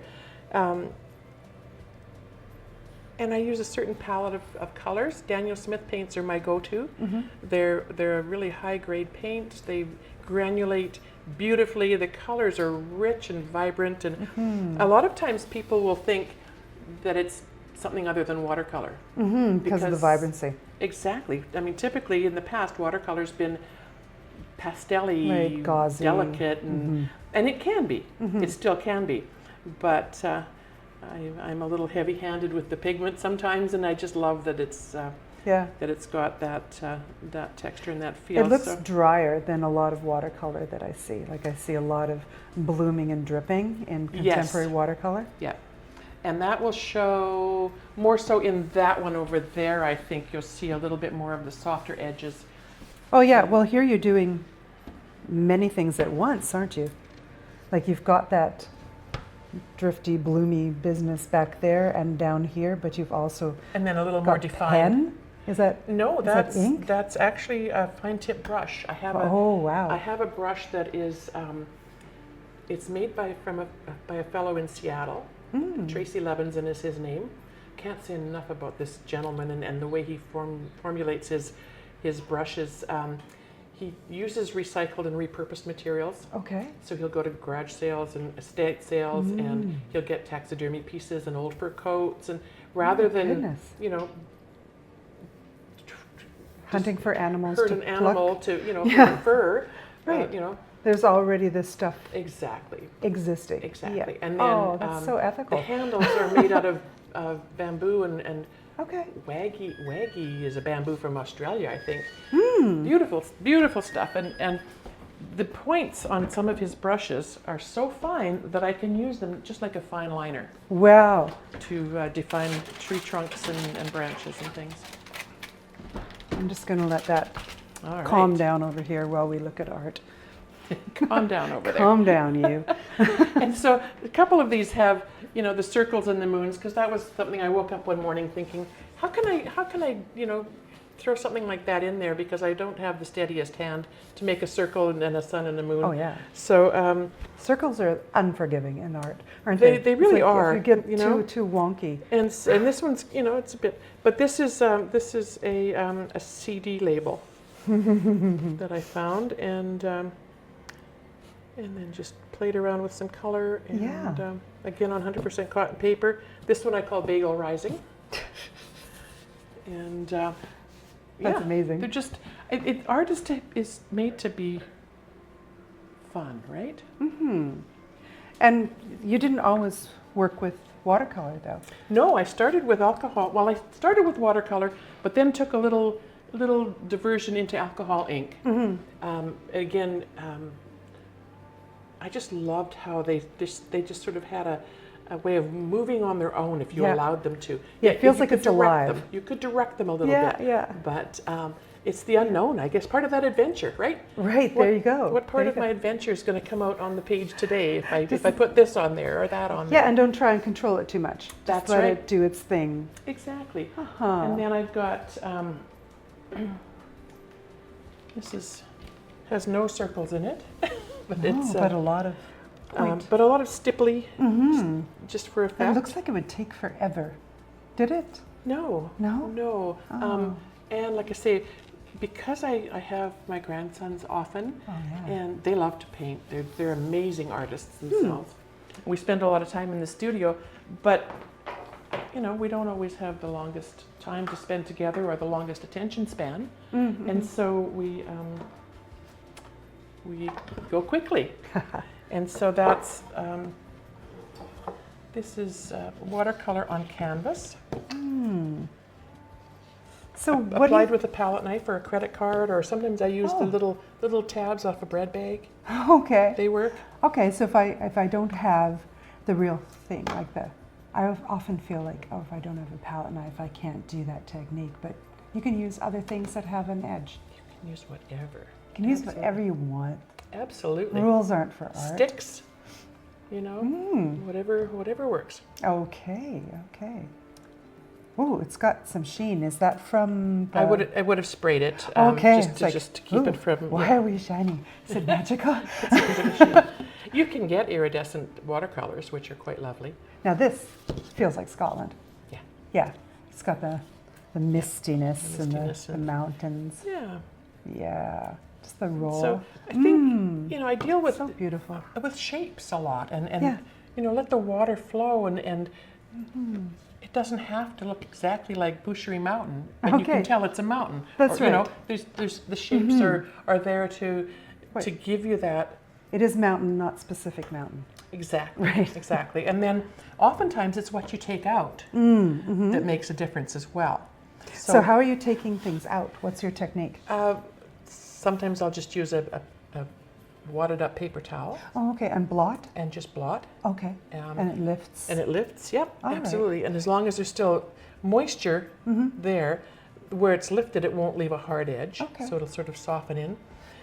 And I use a certain palette of colors. Daniel Smith paints are my go-to. They're a really high-grade paint. They granulate beautifully. The colors are rich and vibrant. And a lot of times people will think that it's something other than watercolor. Because of the vibrancy. Exactly. I mean, typically in the past, watercolor's been pastel-y, gauzy, delicate, and it can be. It still can be. But I'm a little heavy-handed with the pigment sometimes, and I just love that it's got that texture and that feel. It looks drier than a lot of watercolor that I see. Like I see a lot of blooming and dripping in contemporary watercolor. Yeah, and that will show more so in that one over there. I think you'll see a little bit more of the softer edges. Oh yeah, well here you're doing many things at once, aren't you? Like you've got that drifty, bloomy business back there and down here, but you've also and then a little got more defined. Pen? Is that that's ink? That's actually a fine tip brush. I have I have a brush that is it's made by a fellow in Seattle, Tracy Levinson is his name. Can't say enough about this gentleman and the way he formulates his brushes. He uses recycled and repurposed materials. Okay. So he'll go to garage sales and estate sales, and he'll get taxidermy pieces and old fur coats, and rather than goodness. you know Hunting for animals hurt to an pluck. animal to Yeah. fur, Right. you know. There's already this stuff Exactly. existing. Exactly. Yeah. And then oh, that's so ethical. the handles are made out of bamboo and Okay. waggy is a bamboo from Australia, I think. Hmm. Beautiful stuff. And the points on some of his brushes are so fine that I can use them just like a fine liner Wow. to define tree trunks and branches and things. I'm just going to let that All right. calm down over here while we look at art. Calm down over there. Calm down, you. And so a couple of these have, you know, the circles and the moons, because that was something I woke up one morning thinking, how can I, you know, throw something like that in there, because I don't have the steadiest hand to make a circle and then a sun and a moon. Oh, yeah. So Circles are unforgiving in art, aren't they? They really It's like are, If you get you know? too wonky. and this one's, you know, it's a bit, but this is a CD label that I found, and then just played around with some color, and Yeah. again on 100% cotton paper. This one I call Bagel Rising, and That's amazing. They're just art is made to be fun, right? Mm-hmm. And you didn't always work with watercolor, though. No, I started with alcohol. Well, I started with watercolor, but then took a little diversion into alcohol ink. Again, I just loved how they just sort of had a way of moving on their own if you Yeah. allowed them to. Yeah, it feels you like could it's direct alive. them. You could direct them a little Yeah, bit. yeah. But it's the unknown, I guess, part of that adventure, right? Right, What- there you go. What part There of you my go. adventure is going to come out on the page today if I put this on there or that on there? Yeah, and don't try and control it too much. Just That's let right. it do its thing. Exactly. Uh-huh. And then I've got has no circles in it, but it's but a lot of point. but a lot of stipply, Mm-hmm. just for It effect. looks like it would take forever. Did it? No. No? No. Oh. And like I say, because I have my grandsons often, Oh, yeah. and they love to paint. They're amazing artists themselves. We spend a lot of time in the studio, but you know, we don't always have the longest time to spend together or the longest attention span, and so we go quickly. And so that's this is watercolor on canvas. So what do you, Applied with a palette knife or a credit card, or sometimes I use the Oh. little tabs off a bread bag. okay. They work. Okay, so if I don't have the real thing, like I often feel like, oh, if I don't have a palette knife, I can't do that technique. But you can use other things that have an edge. You can use whatever. You can use whatever you want. Absolutely. Rules aren't for art. Sticks, you know, whatever works. Okay, okay. Oh, it's got some sheen. Is that from the... I would have sprayed it Okay. just it's to like, just to keep ooh, it from. Why yeah. are we shining? Is it magical? You can get iridescent watercolors, which are quite lovely. Now this feels like Scotland. Yeah. Yeah, it's got the mistiness, The mistiness and the and- mountains. Yeah. Yeah, just the roll. So I think you know I deal with So beautiful. with shapes a lot, and Yeah. you know, let the water flow, and it doesn't have to look exactly like Boucherie Mountain, but you Okay. can tell it's a mountain. That's You know, right. there's the shapes are there to Right. give you that. It is mountain, not specific mountain. Exactly. Right. Exactly. And then oftentimes it's what you take out that makes a difference as well. So how are you taking things out? What's your technique? Sometimes I'll just use a wadded up paper towel Oh, okay, and blot? and just blot. Okay, Um, and it lifts. And it lifts, yep, All right. absolutely. And as long as there's still moisture there, where it's lifted, it won't leave a hard edge. Okay. So it'll sort of soften in.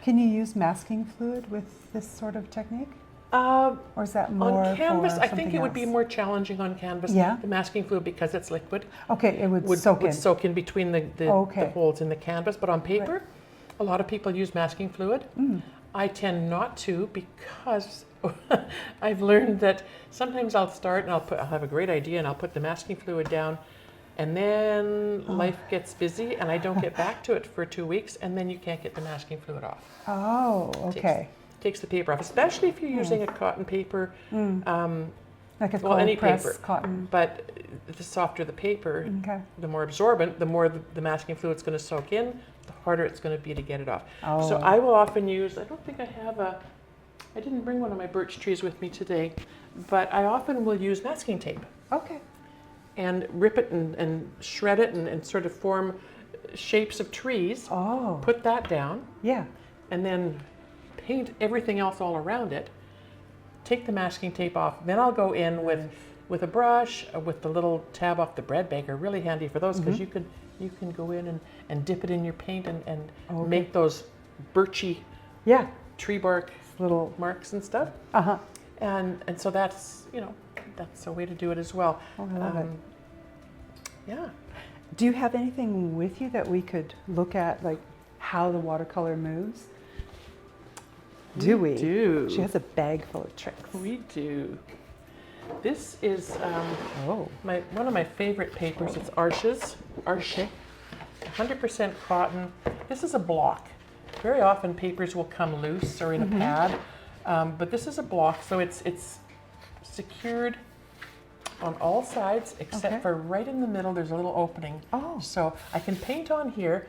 Can you use masking fluid with this sort of technique? Uh, Or is that more on canvas, for I think something it would be else? more challenging on canvas. Yeah? The masking fluid, because it's liquid, Okay, it would soak in. soak in between the Okay. holes in the canvas. But on paper, a lot of people use masking fluid. I tend not to, because I've learned that sometimes I'll start and I'll have a great idea and I'll put the masking fluid down, and then life gets busy and I don't get back to it for 2 weeks, and then you can't get the masking fluid off. Oh, okay. Takes the paper off, especially if you're using a cotton paper. Like a Well, any cold press paper. cotton. But the softer the paper, Okay. the more absorbent, the more the masking fluid's going to soak in, the harder it's going to be to get it off. So I will often use, I don't think I have I didn't bring one of my birch trees with me today, but I often will use masking tape Okay. and rip it and shred it and sort of form shapes of trees. Oh. Put that down, Yeah. and then paint everything else all around it. Take the masking tape off. Then I'll go in with a brush, with the little tab off the bread baker. Really handy for those, because you can go in and dip it in your paint and make those birchy Yeah. tree bark Little. marks and stuff. Uh-huh. And so that's that's a way to do it as well. Oh, I love it. Yeah. Do you have anything with you that we could look at, like how the watercolor moves? Do we? do. She has a bag full of tricks. We do. This is Oh. one of my favorite papers. It's Arches. Arch. Okay. 100% cotton. This is a block. Very often papers will come loose or in a pad, but this is a block, so it's secured on all sides except for right in the middle. There's a little opening. Oh. So I can paint on here.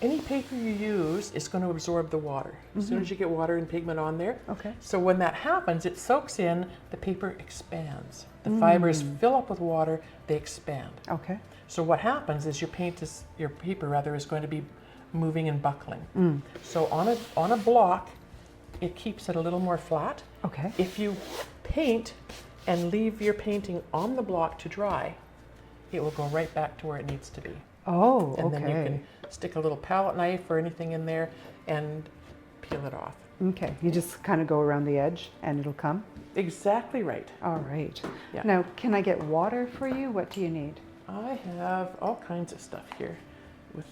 Any paper you use is going to absorb the water. As soon as you get water and pigment on there. Okay. So when that happens, it soaks in, the paper expands. The fibers fill up with water, they expand. Okay. So what happens is your paper is going to be moving and buckling. So on a block, it keeps it a little more flat. Okay. If you paint and leave your painting on the block to dry, it will go right back to where it needs to be. Oh, And okay. then you can stick a little palette knife or anything in there and peel it off. Okay. You just kind of go around the edge and it'll come? Exactly right. All right. Yeah. Now, can I get water for you? What do you need? I have all kinds of stuff here. With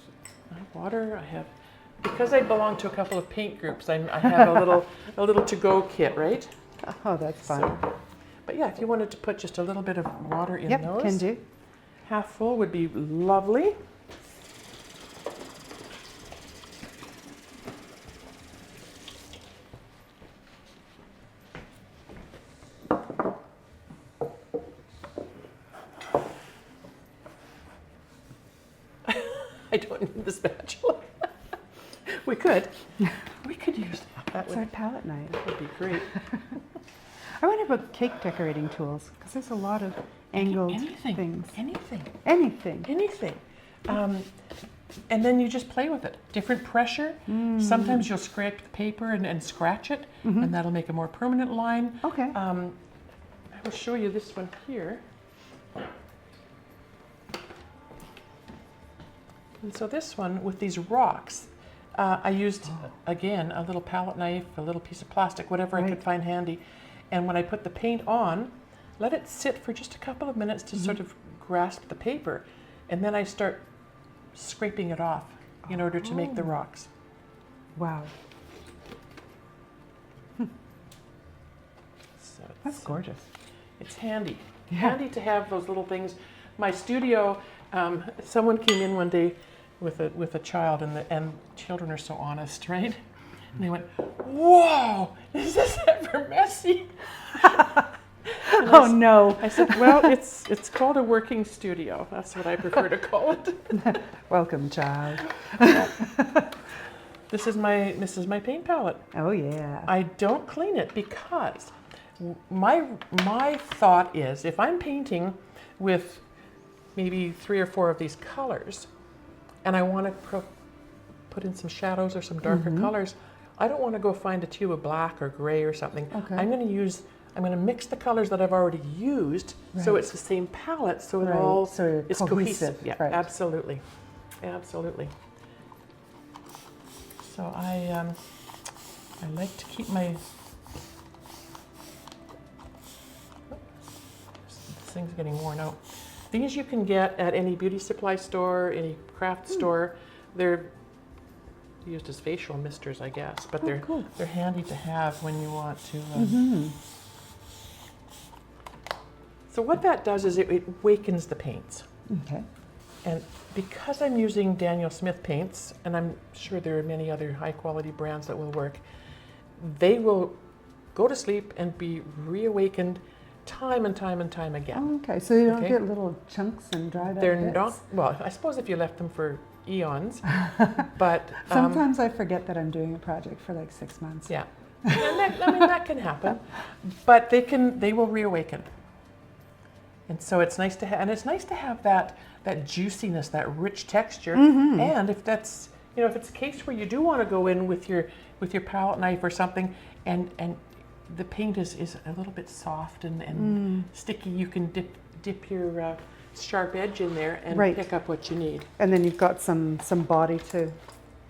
water, I have, because I belong to a couple of paint groups, I have a little to-go kit, right? Oh, that's fun. So, but yeah, if you wanted to put just a little bit of water in Yep, those. can do. Half full would be lovely. I don't need the spatula. We could use that. That's our palette knife. That would be great. I wonder about cake decorating tools, because there's a lot of angled things. Anything. And then you just play with it. Different pressure. Sometimes you'll scrape the paper and scratch it, and that'll make a more permanent line. Okay. I will show you this one here. And so this one with these rocks, I used, again, a little palette knife, a little piece of plastic, whatever I could find handy. And when I put the paint on, let it sit for just a couple of minutes to sort of grasp the paper. And then I start scraping it off in order to make the rocks. Wow. So That's gorgeous. it's handy. Yeah. Handy to have those little things. My studio, someone came in one day with a child, and children are so honest, right? And they went, "Whoa, is this ever messy?" Oh no. I said, "Well, it's called a working studio. That's what I prefer to call it." Welcome, child. This is my paint palette. Oh yeah. I don't clean it because my thought is, if I'm painting with maybe 3 or 4 of these colors, and I want to put in some shadows or some darker colors, I don't want to go find a tube of black or gray or something. Okay. I'm going to mix the colors that I've already used, so Right. it's the same palette, so it Right, all so is cohesive, Yeah, right. absolutely. So I like to keep my. This thing's getting worn out. These you can get at any beauty supply store, any craft store. They're used as facial misters, I guess, but cool. they're handy to have when you want to. So what that does is it wakens the paints. Okay. And because I'm using Daniel Smith paints, and I'm sure there are many other high quality brands that will work, they will go to sleep and be reawakened time and time and time again. Oh, okay, so you don't Okay. get little chunks and dried They're up bits. not, well, I suppose if you left them for eons, but Sometimes I forget that I'm doing a project for like 6 months. yeah, and that, I mean, that can happen, but they will reawaken. And so it's nice to have, and it's nice to have that juiciness, that rich texture. And if that's, you know, if it's a case where you do want to go in with your palette knife or something, and the paint is a little bit soft and sticky, you can dip your sharp edge in there and Right. pick up what you need. And then you've got some body to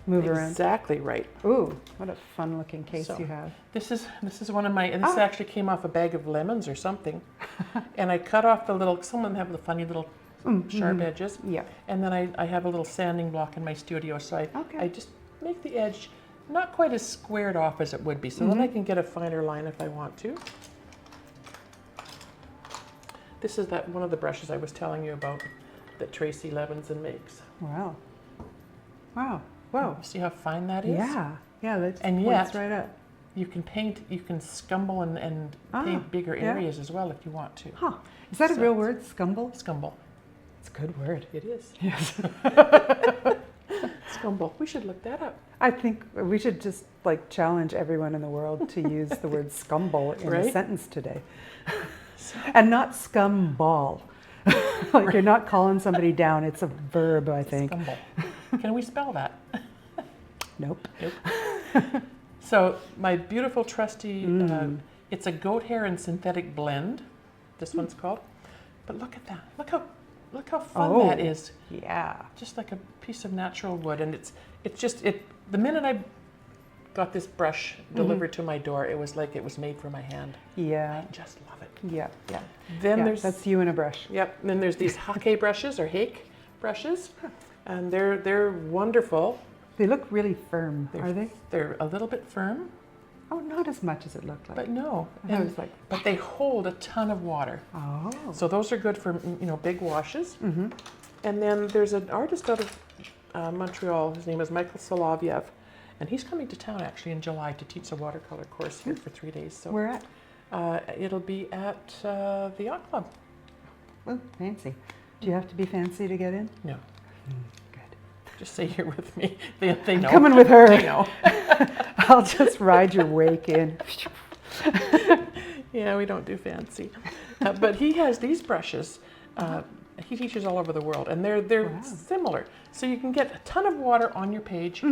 move around. Exactly right. Ooh, what a fun looking case So, you have. This is one of my, and this actually came off a bag of lemons or something. And I cut off the little, some of them have the funny little sharp edges. Yeah. And then I have a little sanding block in my studio, so I just make the edge not quite as squared off as it would be, so then I can get a finer line if I want to. This is that one of the brushes I was telling you about that Tracy Levinson makes. Wow. Wow. Whoa. See how fine that is? Yeah. Yeah, that And points yet- right up. You can paint, you can scumble and paint bigger yeah. areas as well if you want to. Huh. Is that a So- real word, scumble? Scumble. It's a good word. It is. Yes. Scumble. We should look that up. I think we should just like challenge everyone in the world to use the word scumble in a Right? sentence today. And not scumball. Like you're not calling somebody down, it's a verb, I think. Scumble. Can we spell that? Nope. Nope. So my beautiful trusty, it's a goat hair and synthetic blend. This one's called. But look at that. Look how fun that is. Yeah. Just like a piece of natural wood, and it's just the minute I got this brush delivered to my door, it was like it was made for my hand. Yeah. I just love it. Yeah. Yeah. Then Yeah, there's that's you in a brush. Yep. And then there's these hake brushes or hake brushes, and they're wonderful. They look really firm, are they? They're a little bit firm, Oh, not as much as it looked like. but no. I thought it was like, But they hold a ton of water. oh. So those are good for, big washes. And then there's an artist out of Montreal. His name is Michael Soloviev, and he's coming to town actually in July to teach a watercolor course here for 3 days. So Where at? it'll be at the Yacht Club. Oh, fancy. Do you have to be fancy to get in? No, Good. just say you're with me. They know. Coming with her. They know. I'll just ride your wake in. Yeah, we don't do fancy. But he has these brushes. He teaches all over the world, and they're Wow. similar. So you can get a ton of water on your page,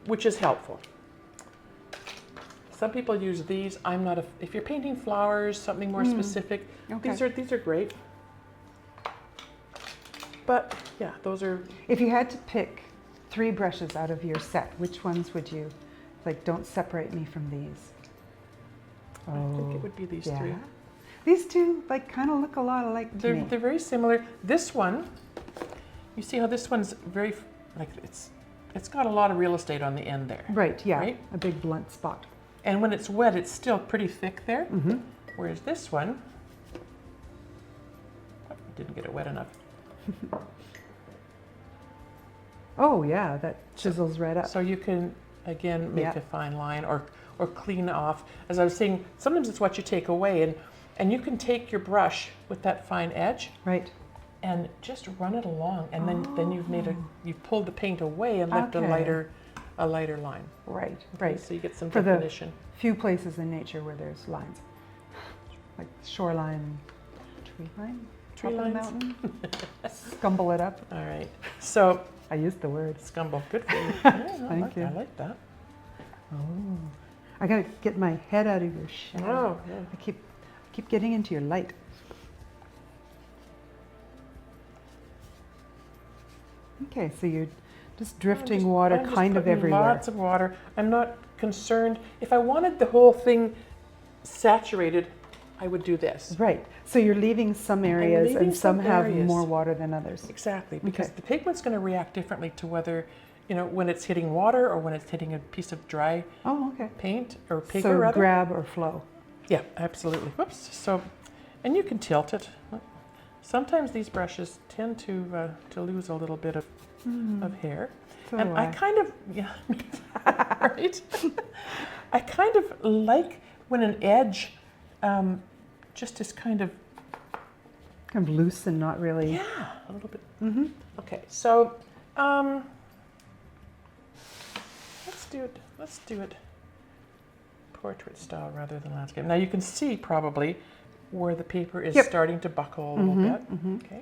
which is helpful. Some people use these. I'm not if you're painting flowers, something more specific, Okay. these are great. But yeah, those are, If you had to pick 3 brushes out of your set, which ones would you, like, don't separate me from these? I think it would be these three. These two, like, kind of look a lot alike to me. They're very similar. This one, you see how this one's very, like it's got a lot of real estate on the end there. Right, yeah, Right? a big blunt spot. And when it's wet, it's still pretty thick there. Whereas this one, didn't get it wet enough. Oh yeah, that chisels right up. So you can, again, make Yeah. a fine line or clean off. As I was saying, sometimes it's what you take away, and you can take your brush with that fine edge Right. and just run it along, and then you've pulled the paint away and left Okay. a lighter line. Right, Okay, right. So you get some For the definition. few places in nature where there's lines, like shoreline, tree line, Tree top of the lines. mountain. Scumble it up. All right. So I used the word. scumble, good for you. Yeah, Thank you. I like that. Oh, I gotta get my head out of your shadow. Oh, yeah. I keep getting into your light. Okay, so you're just drifting water I'm just kind of putting everywhere. Lots of water. I'm not concerned. If I wanted the whole thing saturated, I would do this. Right. So you're leaving some areas leaving and some some have areas. more water than others. Exactly, because Okay. the pigment's going to react differently to whether you know, when it's hitting water or when it's hitting a piece of dry Oh, okay. paint or paper So rather. grab or flow. Yeah, absolutely. Whoops. So, and you can tilt it. Sometimes these brushes tend to lose a little bit of hair. So And do I kind of, yeah, right? I kind of like when an edge just is kind of, Kind of loose and not really. yeah, a little bit. Mm-hmm. Okay, so let's do it portrait style rather than landscape. Now you can see probably where the paper is starting to buckle a little bit. Okay.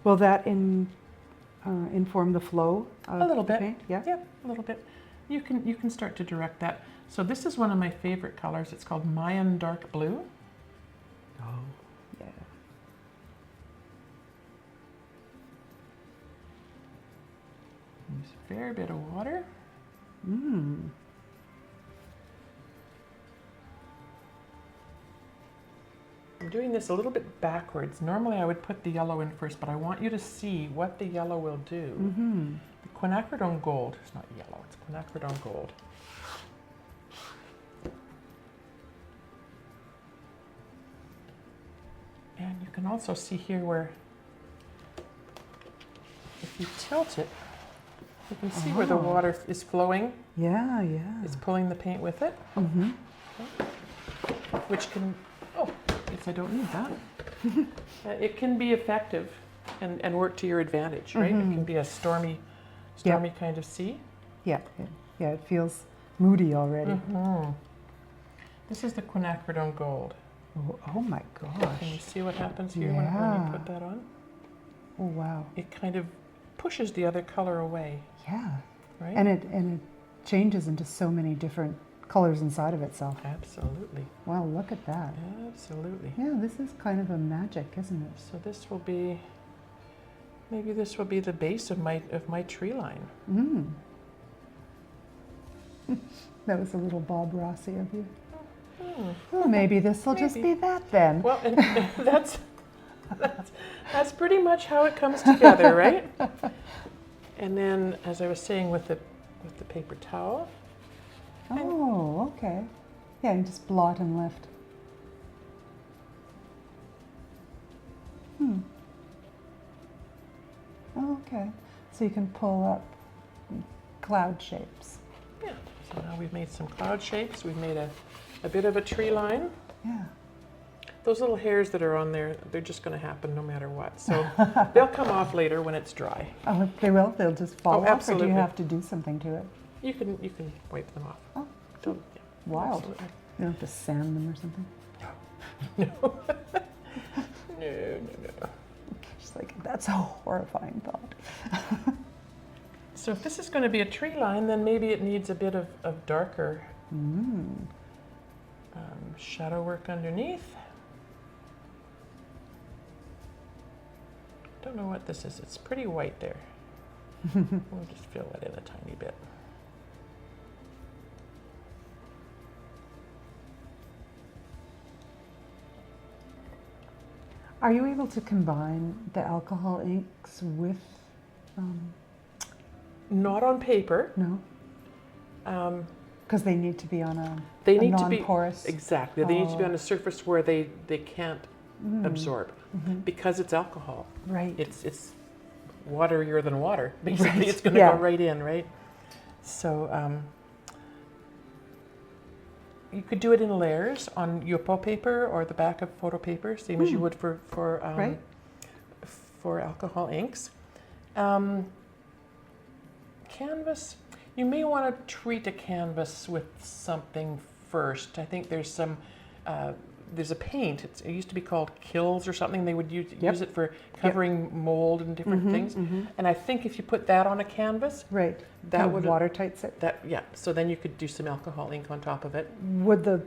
Will that inform the flow of A little the bit. paint? Yeah. Yeah, a little bit. You can start to direct that. So this is one of my favorite colors. It's called Mayan Dark Blue. Oh, yeah. Use a fair bit of water. Mm. I'm doing this a little bit backwards. Normally I would put the yellow in first, but I want you to see what the yellow will do. Mm-hmm. The quinacridone gold, it's not yellow, it's quinacridone gold. And you can also see here where, if you tilt it, you can see where the water is flowing. Yeah, yeah. It's pulling the paint with it, Mm-hmm. which can, oh, I guess I don't need that. It can be effective and work to your advantage, right? It can be a stormy kind of sea. Yeah, yeah. It feels moody already. This is the quinacridone gold. Oh my gosh. Can you see what happens here when you put that on? Oh wow. It kind of pushes the other color away, Yeah. right? And it changes into so many different colors inside of itself. Absolutely. Wow, look at that. Absolutely. Yeah, this is kind of a magic, isn't it? So this will be, maybe this will be the base of my tree line. Mm. That was a little Bob Rossi of you. Well, maybe this will just be that then. Well, and that's pretty much how it comes together, right? And then, as I was saying, with the paper towel. Oh, okay. Yeah, and just blot and lift. Oh, okay. So you can pull up cloud shapes. Yeah. So now we've made some cloud shapes. We've made a bit of a tree line. Yeah. Those little hairs that are on there, they're just going to happen no matter what. So they'll come off later when it's dry. Oh, they will? They'll just fall off, absolutely. or do you have to do something to it? You can wipe them off. Oh, Don't, yeah, wild. absolutely. You don't have to sand them or something? No. No. Just like, that's a horrifying thought. So if this is going to be a tree line, then maybe it needs a bit of darker shadow work underneath. Don't know what this is. It's pretty white there. We'll just fill it in a tiny bit. Are you able to combine the alcohol inks with, Not on paper. no? Because they need to be on a non-porous. Exactly. They need to be on a surface where they can't absorb, because it's alcohol. Right. It's waterier than water. Basically, Right. it's going to go right in, right? So you could do it in layers on Yupo paper or the back of photo paper, same as you would for alcohol inks. Canvas. You may want to treat a canvas with something first. I think there's some. There's a paint. It used to be called Kills or something. They would use it for covering mold and different things. And I think if you put that on a canvas, Right. that would watertights it. So then you could do some alcohol ink on top of it. Would the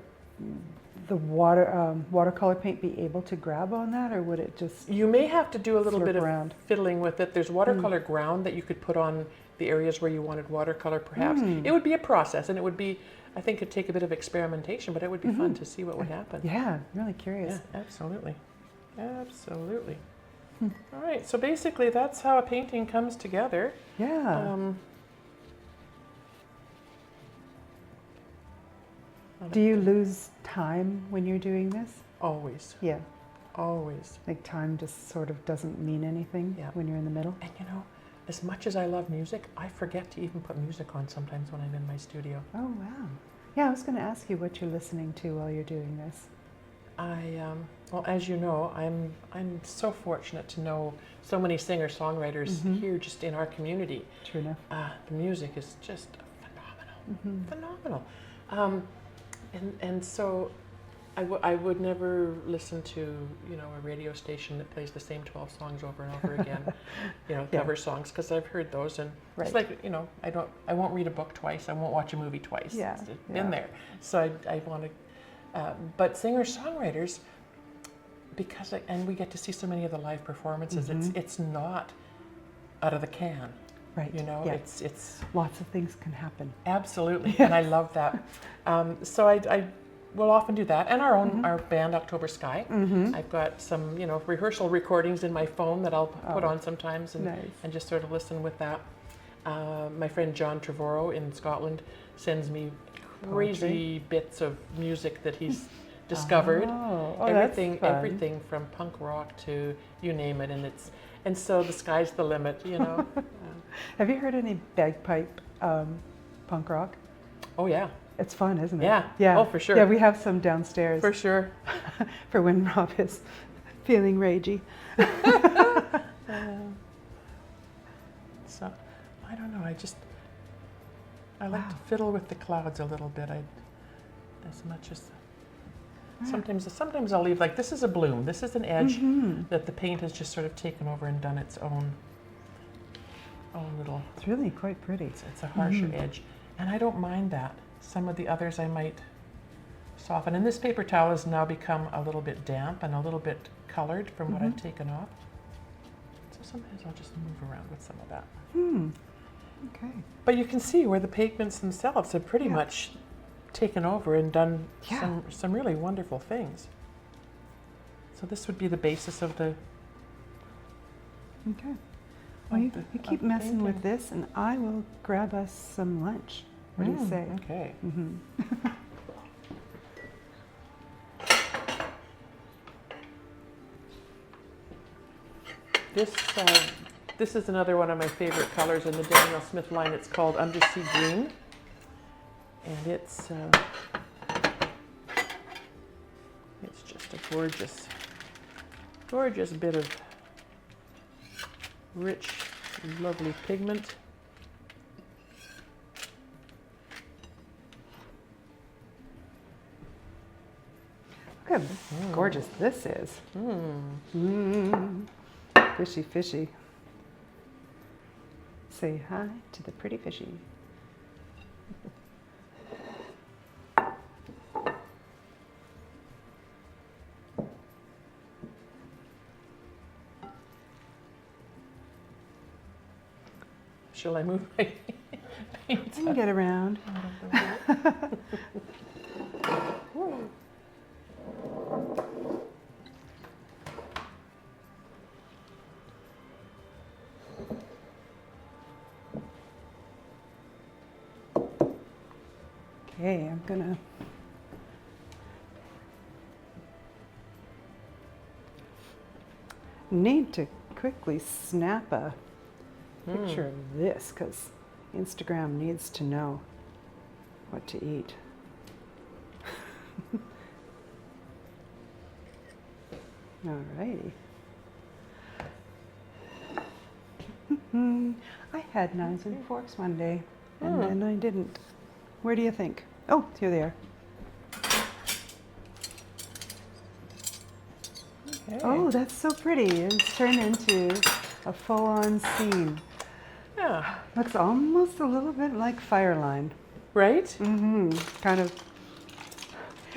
watercolor paint be able to grab on that, or would it just? You may have to do a little Slurp bit of around. fiddling with it. There's watercolor ground that you could put on the areas where you wanted watercolor, perhaps. It would be a process, and it would be, I think it'd take a bit of experimentation, but it would be fun to see what would happen. Yeah, I'm really curious. Yeah, absolutely. Absolutely. All right, so basically that's how a painting comes together. Yeah. Do you lose time when you're doing this? Always, Yeah. always. Like time just sort of doesn't mean anything Yeah. when you're in the middle? And you know, as much as I love music, I forget to even put music on sometimes when I'm in my studio. Oh, wow. Yeah, I was going to ask you what you're listening to while you're doing this. Well, as you know, I'm so fortunate to know so many singer-songwriters here just in our community. True enough. The music is just phenomenal. And so I would never listen to, you know, a radio station that plays the same 12 songs over and over again, you know, cover songs, because I've heard those, and it's like, you know, I won't read a book twice, I won't watch a movie twice. Yeah. It's been there. So I want to, but singer-songwriters, because and we get to see so many of the live performances, it's not out of the can. Right. You know, Yeah. it's Lots of things can happen. absolutely, and I love that. So I will often do that, and our band October Sky. I've got some, you know, rehearsal recordings in my phone that I'll put on sometimes, and Nice. and just sort of listen with that. My friend John Trevorrow in Scotland sends me crazy bits of music that he's discovered. Oh, everything, that's fun. everything from punk rock to you name it, and so the sky's the limit, you know. Have you heard any bagpipe punk rock? Oh yeah, It's fun, isn't it? Yeah. Yeah. Oh, for sure. Yeah, we have some downstairs for sure. for when Rob is feeling ragey. So I don't know. I like to fiddle with the clouds a little bit. As much as sometimes I'll leave, like, this is a bloom. This is an edge that the paint has just sort of taken over and done its own little. It's really quite pretty. It's a harsher edge, and I don't mind that. Some of the others I might soften. And this paper towel has now become a little bit damp and a little bit colored from what I've taken off. So sometimes I'll just move around with some of that. Okay. But you can see where the pigments themselves have pretty much taken over and done some really wonderful things. So this would be the basis of the. Okay. Well, you keep messing with this, and I will grab us some lunch. What do you say? Okay. This is another one of my favorite colors in the Daniel Smith line. It's called Undersea Green, and it's just a gorgeous bit of rich, lovely pigment. Look how gorgeous this is. Fishy, fishy. Say hi to the pretty fishy. Shall I move my paint? You can get around. Okay, I'm gonna need to quickly snap a picture of this because Instagram needs to know what to eat. Alrighty. I had knives and forks one day, and then I didn't. Where do you think? Oh, here they are. Okay. Oh, that's so pretty. It's turned into a full-on scene. Yeah. Looks almost a little bit like Fireline. Right? Kind of.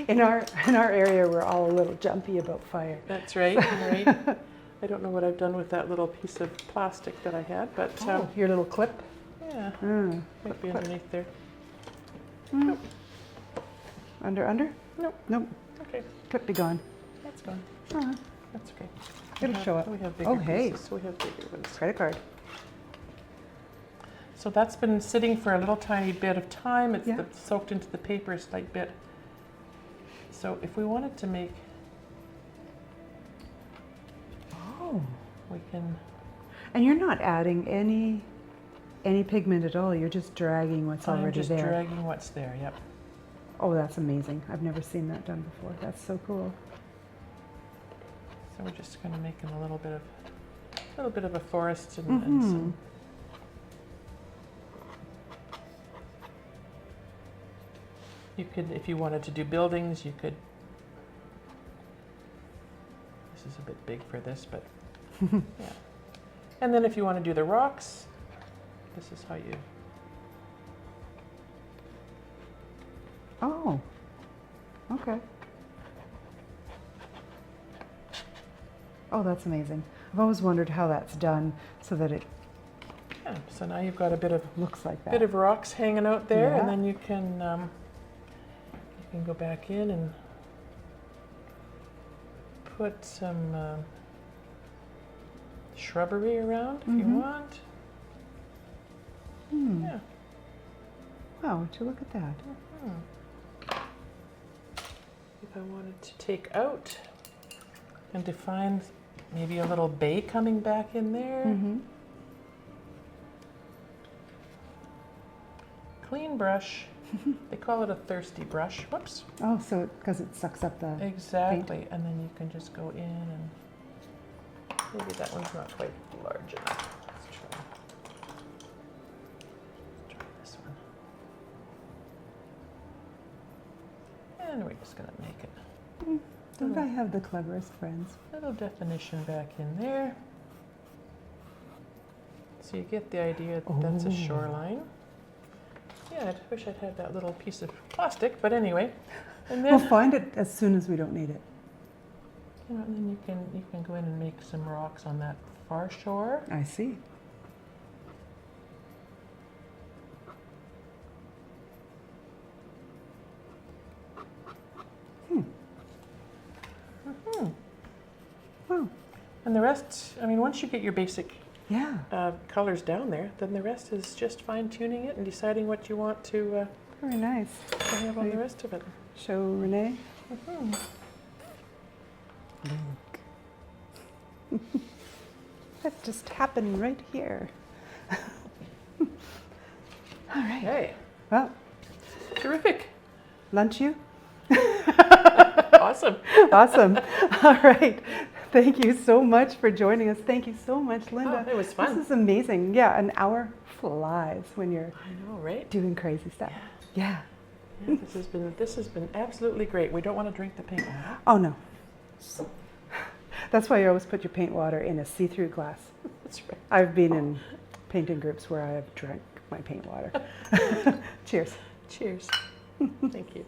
In our area, we're all a little jumpy about fire. That's right. Right. I don't know what I've done with that little piece of plastic that I had, but Your little clip. yeah, might be clip. underneath there. Under? Nope. Nope. Okay, Clip be gone. that's gone. Uh-huh. That's okay. It'll show up. We have bigger Oh, hey. pieces. We have bigger ones. Credit card. So that's been sitting for a little tiny bit of time. It's Yeah. soaked into the paper a slight bit. So if we wanted to make, Oh. we can, And you're not adding any pigment at all. You're just dragging what's I'm already just there. dragging what's there, yep. Oh, that's amazing. I've never seen that done before. That's so cool. So we're just kind of making a little bit of a forest and Mm-hmm. some. You could, if you wanted to do buildings, you could. This is a bit big for this, but yeah. And then if you want to do the rocks, this is how you. Oh. Okay. Oh, that's amazing. I've always wondered how that's done so that it Yeah. So now you've got a bit of looks like that. rocks hanging out there, Yeah. and then you can go back in and put some shrubbery around if you want. Hmm. Yeah. Wow, would you look at that? If I wanted to take out and define maybe a little bay coming back in there. Mm-hmm. Clean brush. They call it a thirsty brush. Whoops. Oh, so because it sucks up the Exactly. And then you can just go in and maybe that one's not quite large enough. Let's try this one. And we're just going to make it Don't I have the cleverest friends? little definition back in there. So you get the idea that that's a shoreline. Yeah, I wish I'd had that little piece of plastic, but anyway. And We'll then, find it as soon as we don't need it. and then you can go in and make some rocks on that far shore. I see. Wow. And the rest, I mean, once you get your basic Yeah. colors down there, then the rest is just fine tuning it and deciding what you want to Very nice. have on the rest of it. Show Renee. Look. That just happened right here. All right. Hey, Well, terrific. lunch you? Awesome. Awesome. All right. Thank you so much for joining us. Thank you so much, Lynda. Oh, it was fun. This is amazing. Yeah, an hour flies when you're I know, right? doing crazy stuff. Yeah. Yeah, this has been absolutely great. We don't want to drink the paint water. Oh, no. That's why you always put your paint water in a see-through glass. That's right. I've been in painting groups where I have drank my paint water. Cheers. Cheers. Thank you.